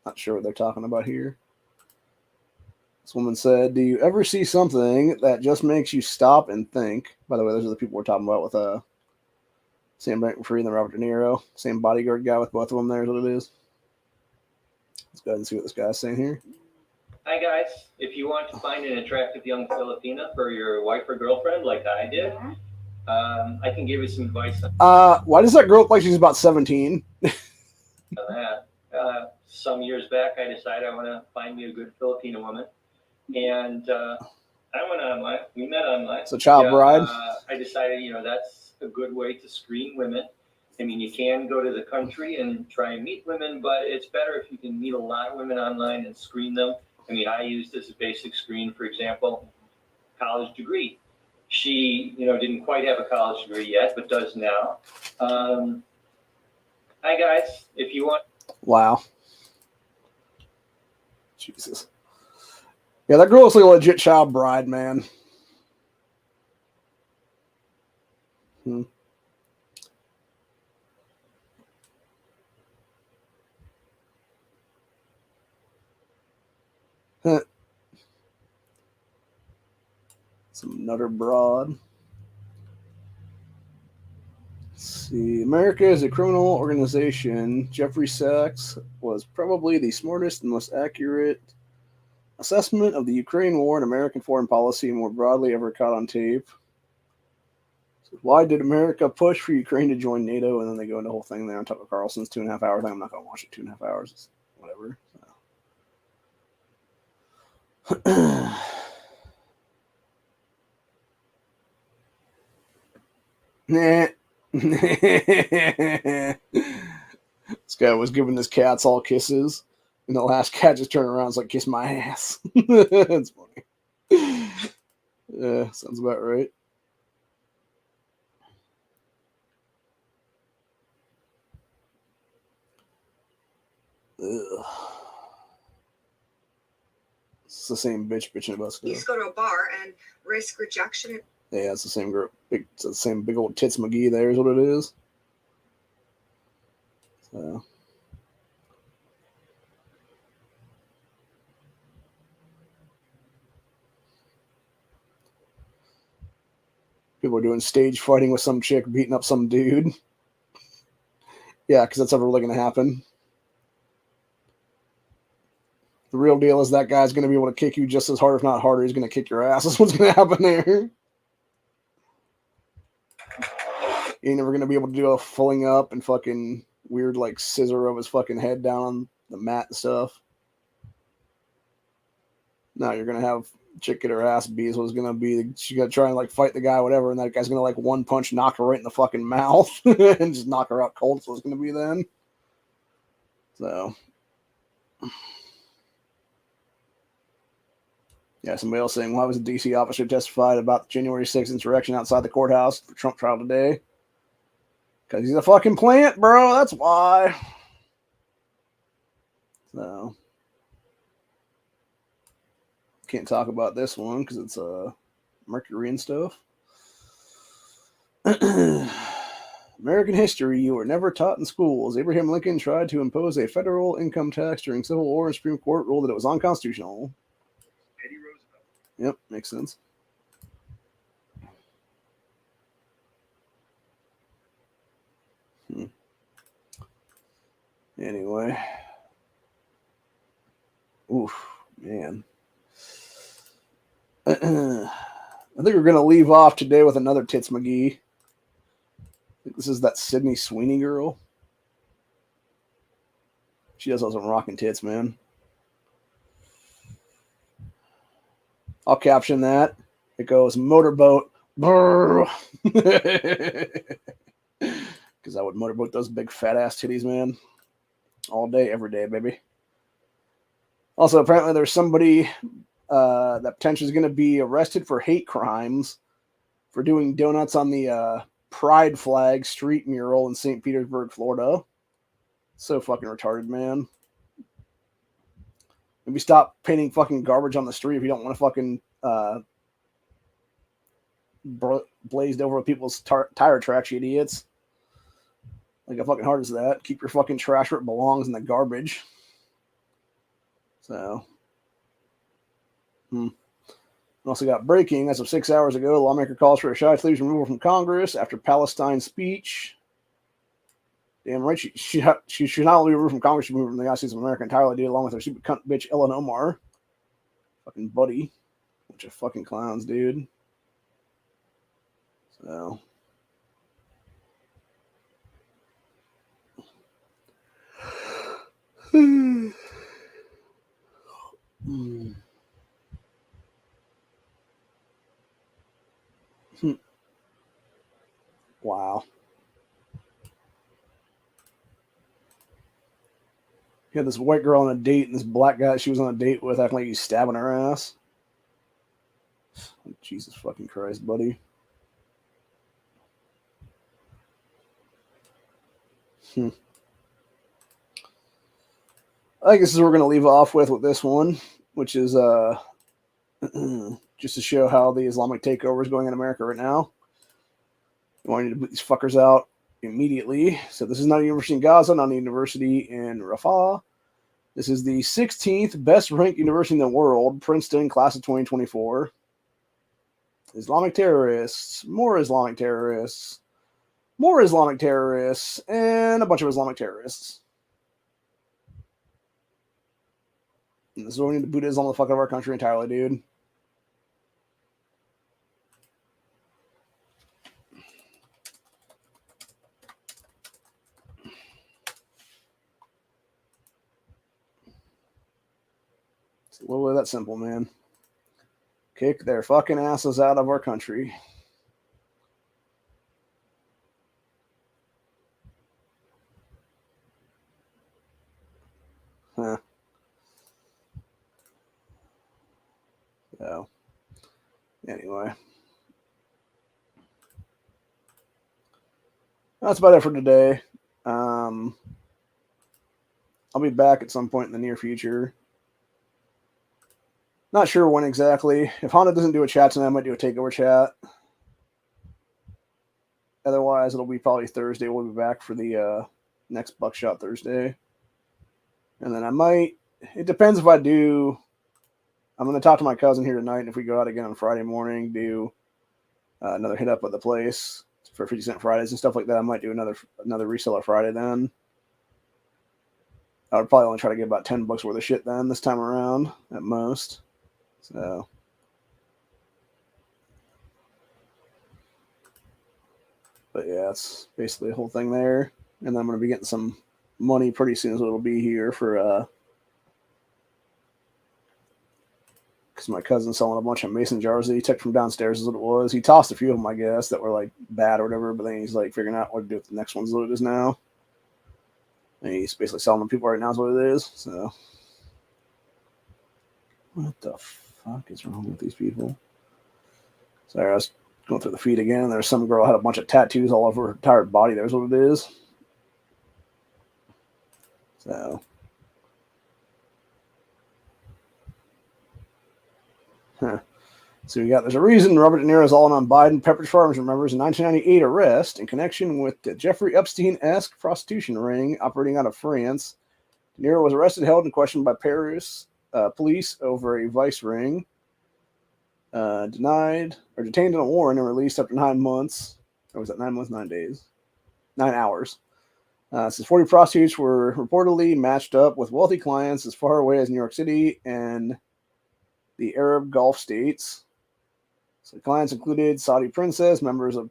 [SPEAKER 1] not sure what they're talking about here. This woman said, do you ever see something that just makes you stop and think? By the way, those are the people we're talking about with Sam Bankman-Fried and Robert De Niro. Same bodyguard guy with both of them there is what it is. Let's go ahead and see what this guy's saying here.
[SPEAKER 12] Hi, guys. If you want to find an attractive young Filipina for your wife or girlfriend like I did, I can give you some advice.
[SPEAKER 1] Why does that girl look like she's about 17?
[SPEAKER 12] Some years back, I decided I want to find me a good Filipina woman. And I went online. We met online.
[SPEAKER 1] It's a child bride.
[SPEAKER 12] I decided, that's a good way to screen women. I mean, you can go to the country and try and meet women, but it's better if you can meet a lot of women online and screen them. I mean, I used as a basic screen, for example, college degree. She, didn't quite have a college degree yet, but does now. Hi, guys. If you want.
[SPEAKER 1] Wow. Jesus. Yeah, that girl looks like a legit child bride, man. Some nutter broad. Let's see. America is a criminal organization. Jeffrey Sachs was probably the smartest and most accurate assessment of the Ukraine war and American foreign policy more broadly ever caught on tape. Why did America push for Ukraine to join NATO? And then they go into the whole thing there on Tucker Carlson's 2.5 hour thing. I'm not going to watch it 2.5 hours. It's whatever. So. Nah. This guy was giving his cats all kisses, and the last cat just turned around and was like, "Kiss my ass." That's funny. Yeah, sounds about right. Ugh. It's the same bitch bitching about stuff.
[SPEAKER 2] You just go to a bar and risk rejection.
[SPEAKER 1] Yeah, it's the same girl. It's the same big old tits McGee. There is what it is. So. People are doing stage fighting with some chick beating up some dude. Yeah, because that's never really going to happen. The real deal is that guy's going to be able to kick you just as hard, if not harder. He's going to kick your ass. That's what's going to happen there. You ain't never going to be able to do a fulling up and fucking weird, like, scissor of his fucking head down on the mat and stuff. No, you're going to have chick get her ass beat. So it's going to be, she's going to try and, like, fight the guy, whatever, and that guy's going to, like, one punch knock her right in the fucking mouth and just knock her out cold. So it's going to be then. So. Yeah, somebody else saying, why was a D.C. officer testified about the January 6th insurrection outside the courthouse for Trump trial today? Because he's a fucking plant, bro. That's why. So. Can't talk about this one because it's Mercury and stuff. American history you were never taught in schools. Abraham Lincoln tried to impose a federal income tax during Civil War, and Supreme Court ruled that it was unconstitutional. Yep, makes sense. Anyway. Oof, man. I think we're going to leave off today with another Tits McGee. I think this is that Sydney Sweeney girl. She does have some rocking tits, man. I'll caption that. It goes, motorboat. Because that would motorboat those big fat ass titties, man. All day, every day, baby. Also, apparently there's somebody that potentially is going to be arrested for hate crimes for doing donuts on the Pride flag street mural in St. Petersburg, Florida. So fucking retarded, man. Maybe stop painting fucking garbage on the street if you don't want to fucking blazed over people's tire tracks, you idiots. Like, how fucking hard is that? Keep your fucking trash where it belongs in the garbage. So. We also got breaking. As of 6 hours ago, the lawmaker calls for a Shai Tlaib's removal from Congress after Palestine speech. Damn right, she should not only be removed from Congress, she moved from the United States of America entirely, dude, along with her stupid cunt bitch Ellen Omar. Fucking buddy. Bunch of fucking clowns, dude. So. Wow. You had this white girl on a date and this black guy she was on a date with acting like he's stabbing her ass. Jesus fucking Christ, buddy. I think this is what we're going to leave off with this one, which is just to show how the Islamic takeover is going in America right now. We want to put these fuckers out immediately. So this is not a university in Gaza, not a university in Rafah. This is the 16th best ranked university in the world, Princeton, class of 2024. Islamic terrorists, more Islamic terrorists, more Islamic terrorists, and a bunch of Islamic terrorists. And this is what we need to boot Islam the fuck out of our country entirely, dude. literally that simple, man. Kick their fucking asses out of our country. Huh. So, anyway. That's about it for today. I'll be back at some point in the near future. Not sure when exactly. If Honda doesn't do a chat tonight, I might do a takeover chat. Otherwise, it'll be probably Thursday. We'll be back for the next Buckshot Thursday. And then I might, it depends if I do, I'm going to talk to my cousin here tonight. And if we go out again on Friday morning, do another hit up at the place for 50 Cent Fridays and stuff like that, I might do another reseller Friday then. I would probably only try to get about $10 worth of shit then this time around at most. So. But yeah, it's basically the whole thing there. And then I'm going to be getting some money pretty soon as it'll be here for, because my cousin's selling a bunch of mason jars that he took from downstairs is what it was. He tossed a few of them, I guess, that were like bad or whatever, but then he's like figuring out what to do with the next ones, what it is now. And he's basically selling them to people right now is what it is. So, what the fuck is wrong with these people? Sorry, I was going through the feed again. There's some girl had a bunch of tattoos all over her entire body. There's what it is. So, so we got, there's a reason Robert De Niro is all in on Biden. Pepperidge Farms remembers a 1998 arrest in connection with the Jeffrey Epstein-esque prostitution ring operating out of France. De Niro was arrested, held, and questioned by Paris police over a vice ring. Detained in a warrant and released after 9 months. Or was that 9 months, 9 days? 9 hours. Since 40 prostitutes were reportedly matched up with wealthy clients as far away as New York City and the Arab Gulf states. So clients included Saudi princes, members of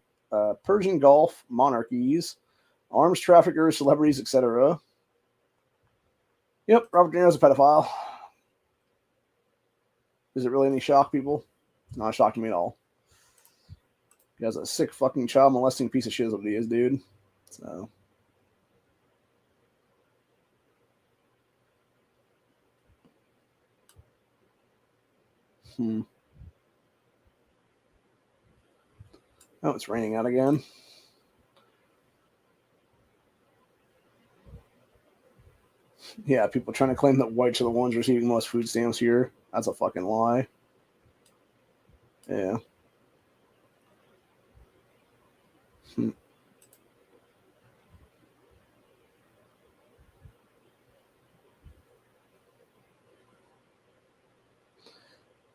[SPEAKER 1] Persian Gulf monarchies, arms traffickers, celebrities, etc. Yep, Robert De Niro's a pedophile. Is it really any shock, people? It's not a shock to me at all. He has a sick fucking child molesting piece of shit is what he is, dude. So. Oh, it's raining out again. Yeah, people trying to claim that whites are the ones receiving most food stamps here. That's a fucking lie. Yeah.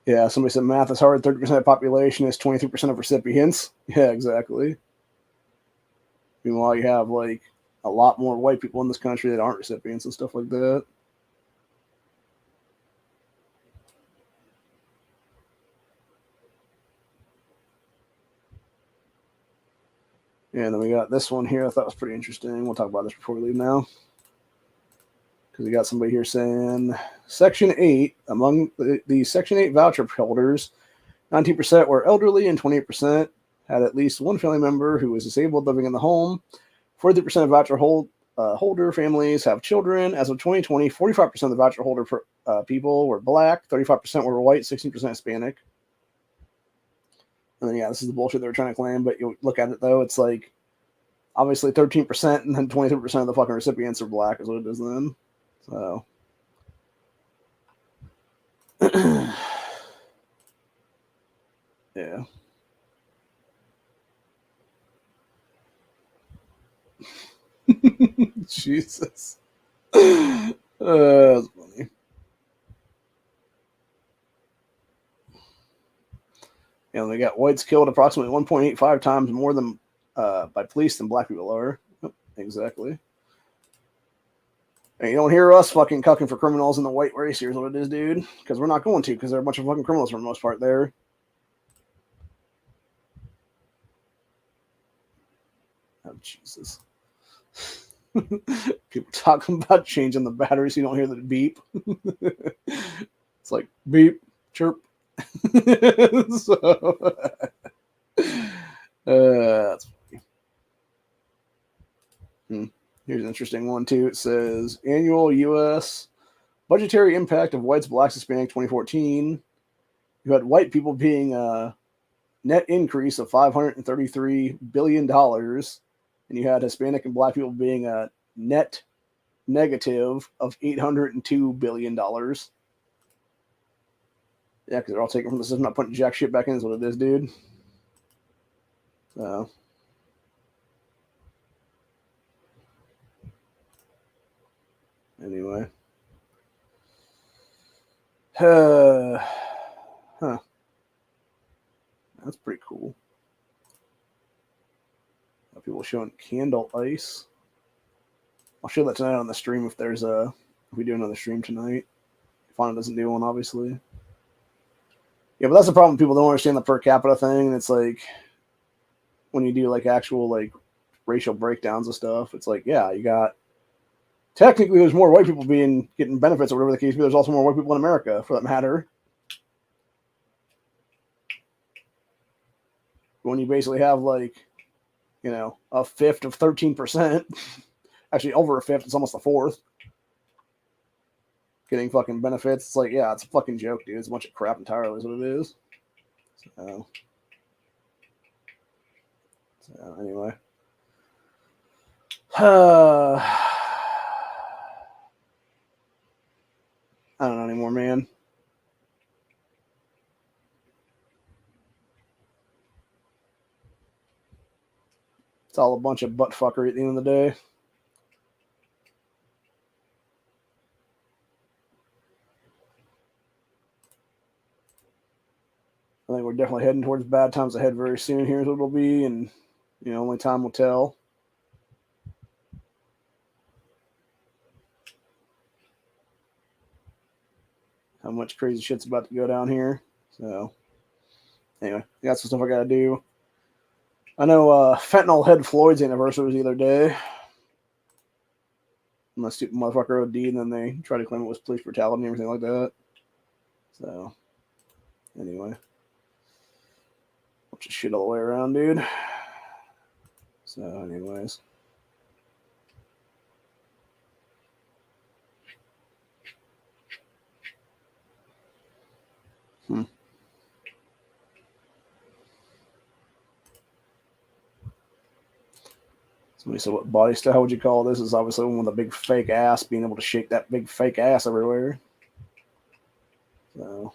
[SPEAKER 1] Yeah, somebody said math is hard. 30% of the population is 23% of recipients. Yeah, exactly. Meanwhile, you have like a lot more white people in this country that aren't recipients and stuff like that. Yeah, and then we got this one here. I thought was pretty interesting. We'll talk about this before we leave now. Because we got somebody here saying Section 8, among the Section 8 voucher holders, 19% were elderly and 28% had at least one family member who was disabled living in the home. 40% of voucher holder families have children. As of 2020, 45% of the voucher holder people were black, 35% were white, 16% Hispanic. And then, yeah, this is the bullshit they're trying to claim, but you look at it, though, it's like, obviously 13% and then 23% of the fucking recipients are black is what it is then. So. Yeah. Jesus. That's funny. And they got whites killed approximately 1.85 times more than by police than black people are. Yep, exactly. And you don't hear us fucking cucking for criminals in the white race. Here's what it is, dude. Because we're not going to, because they're a bunch of fucking criminals for the most part there. Oh, Jesus. People talking about changing the battery so you don't hear the beep. It's like beep, chirp. So, that's funny. Here's an interesting one, too. It says, annual U.S. budgetary impact of whites, blacks, Hispanic 2014. You had white people being a net increase of $533 billion, and you had Hispanic and black people being a net negative of $802 billion. Yeah, because they're all taken from the system, not putting jack shit back in is what it is, dude. So, anyway. Huh. That's pretty cool. People showing candle ice. I'll show that tonight on the stream if we do another stream tonight. If Anna doesn't do one, obviously. Yeah, but that's the problem. People don't understand the per capita thing. And it's like when you do like actual like racial breakdowns of stuff, it's like, yeah, you got technically there's more white people getting benefits or whatever the case, but there's also more white people in America for that matter. When you basically have like, you know, a fifth of 13%, actually over a fifth, it's almost a fourth, getting fucking benefits. It's like, yeah, it's a fucking joke, dude. It's a bunch of crap entirely is what it is. So anyway. I don't know anymore, man. It's all a bunch of butt fuckery at the end of the day. I think we're definitely heading towards bad times ahead very soon. Here's what it'll be, and you know, only time will tell. How much crazy shit's about to go down here. So anyway, that's some stuff I gotta do. I know fentanyl head Floyd's anniversary was the other day. And that stupid motherfucker OD, and then they tried to claim it was police brutality and everything like that. So anyway. Bunch of shit all the way around, dude. So anyways. Somebody said, what body style would you call this? Is obviously one with a big fake ass, being able to shake that big fake ass everywhere. So.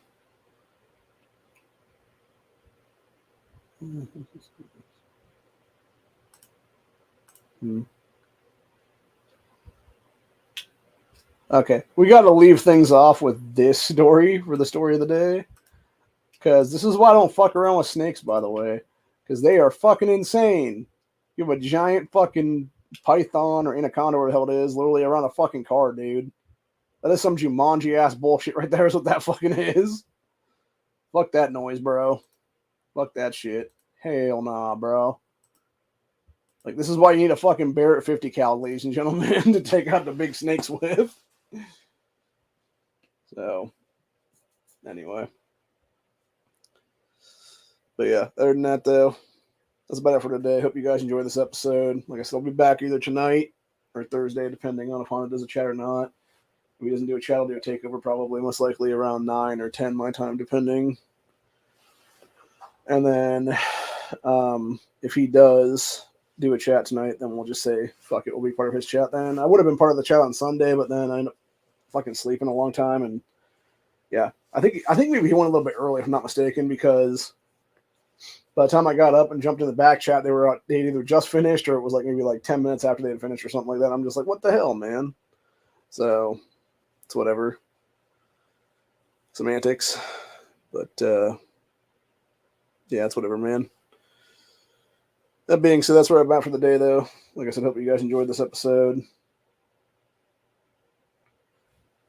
[SPEAKER 1] Okay, we got to leave things off with this story for the story of the day. Because this is why I don't fuck around with snakes, by the way. Because they are fucking insane. You have a giant fucking python or anaconda, or whatever the hell it is, literally around a fucking car, dude. That is some Jumanji ass bullshit right there, is what that fucking is. Fuck that noise, bro. Fuck that shit. Hell nah, bro. Like, this is why you need a fucking Barrett 50 cal, ladies and gentlemen, to take out the big snakes with. So, anyway. But yeah, other than that, though, that's about it for today. Hope you guys enjoyed this episode. Like I said, I'll be back either tonight or Thursday, depending on if Honda does a chat or not. If he doesn't do a chat, I'll do a takeover, probably most likely around 9 or 10 my time, depending. And then if he does do a chat tonight, then we'll just say, fuck it, we'll be part of his chat then. I would have been part of the chat on Sunday, but then I ended up fucking sleeping a long time. And yeah, I think maybe he went a little bit early, if I'm not mistaken, because by the time I got up and jumped in the back chat, they'd either just finished or it was like maybe like 10 minutes after they had finished or something like that. I'm just like, what the hell, man? So it's whatever. Semantics. But yeah, it's whatever, man. That being said, that's where I'm at for the day, though. Like I said, hope you guys enjoyed this episode.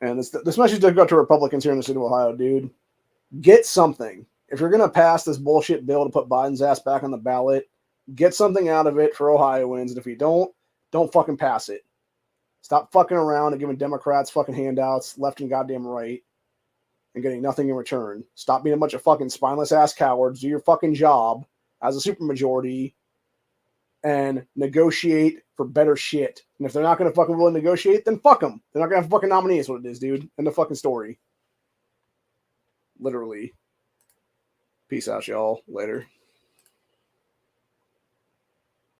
[SPEAKER 1] And this message does go out to Republicans here in the state of Ohio, dude. Get something. If you're going to pass this bullshit bill to put Biden's ass back on the ballot, get something out of it for Ohioans. And if you don't fucking pass it. Stop fucking around and giving Democrats fucking handouts left and goddamn right. and getting nothing in return. Stop being a bunch of fucking spineless ass cowards. Do your fucking job as a supermajority and negotiate for better shit. And if they're not going to fucking willing to negotiate, then fuck them. They're not going to have a fucking nominee is what it is, dude. End the fucking story. Literally. Peace out, y'all. Later.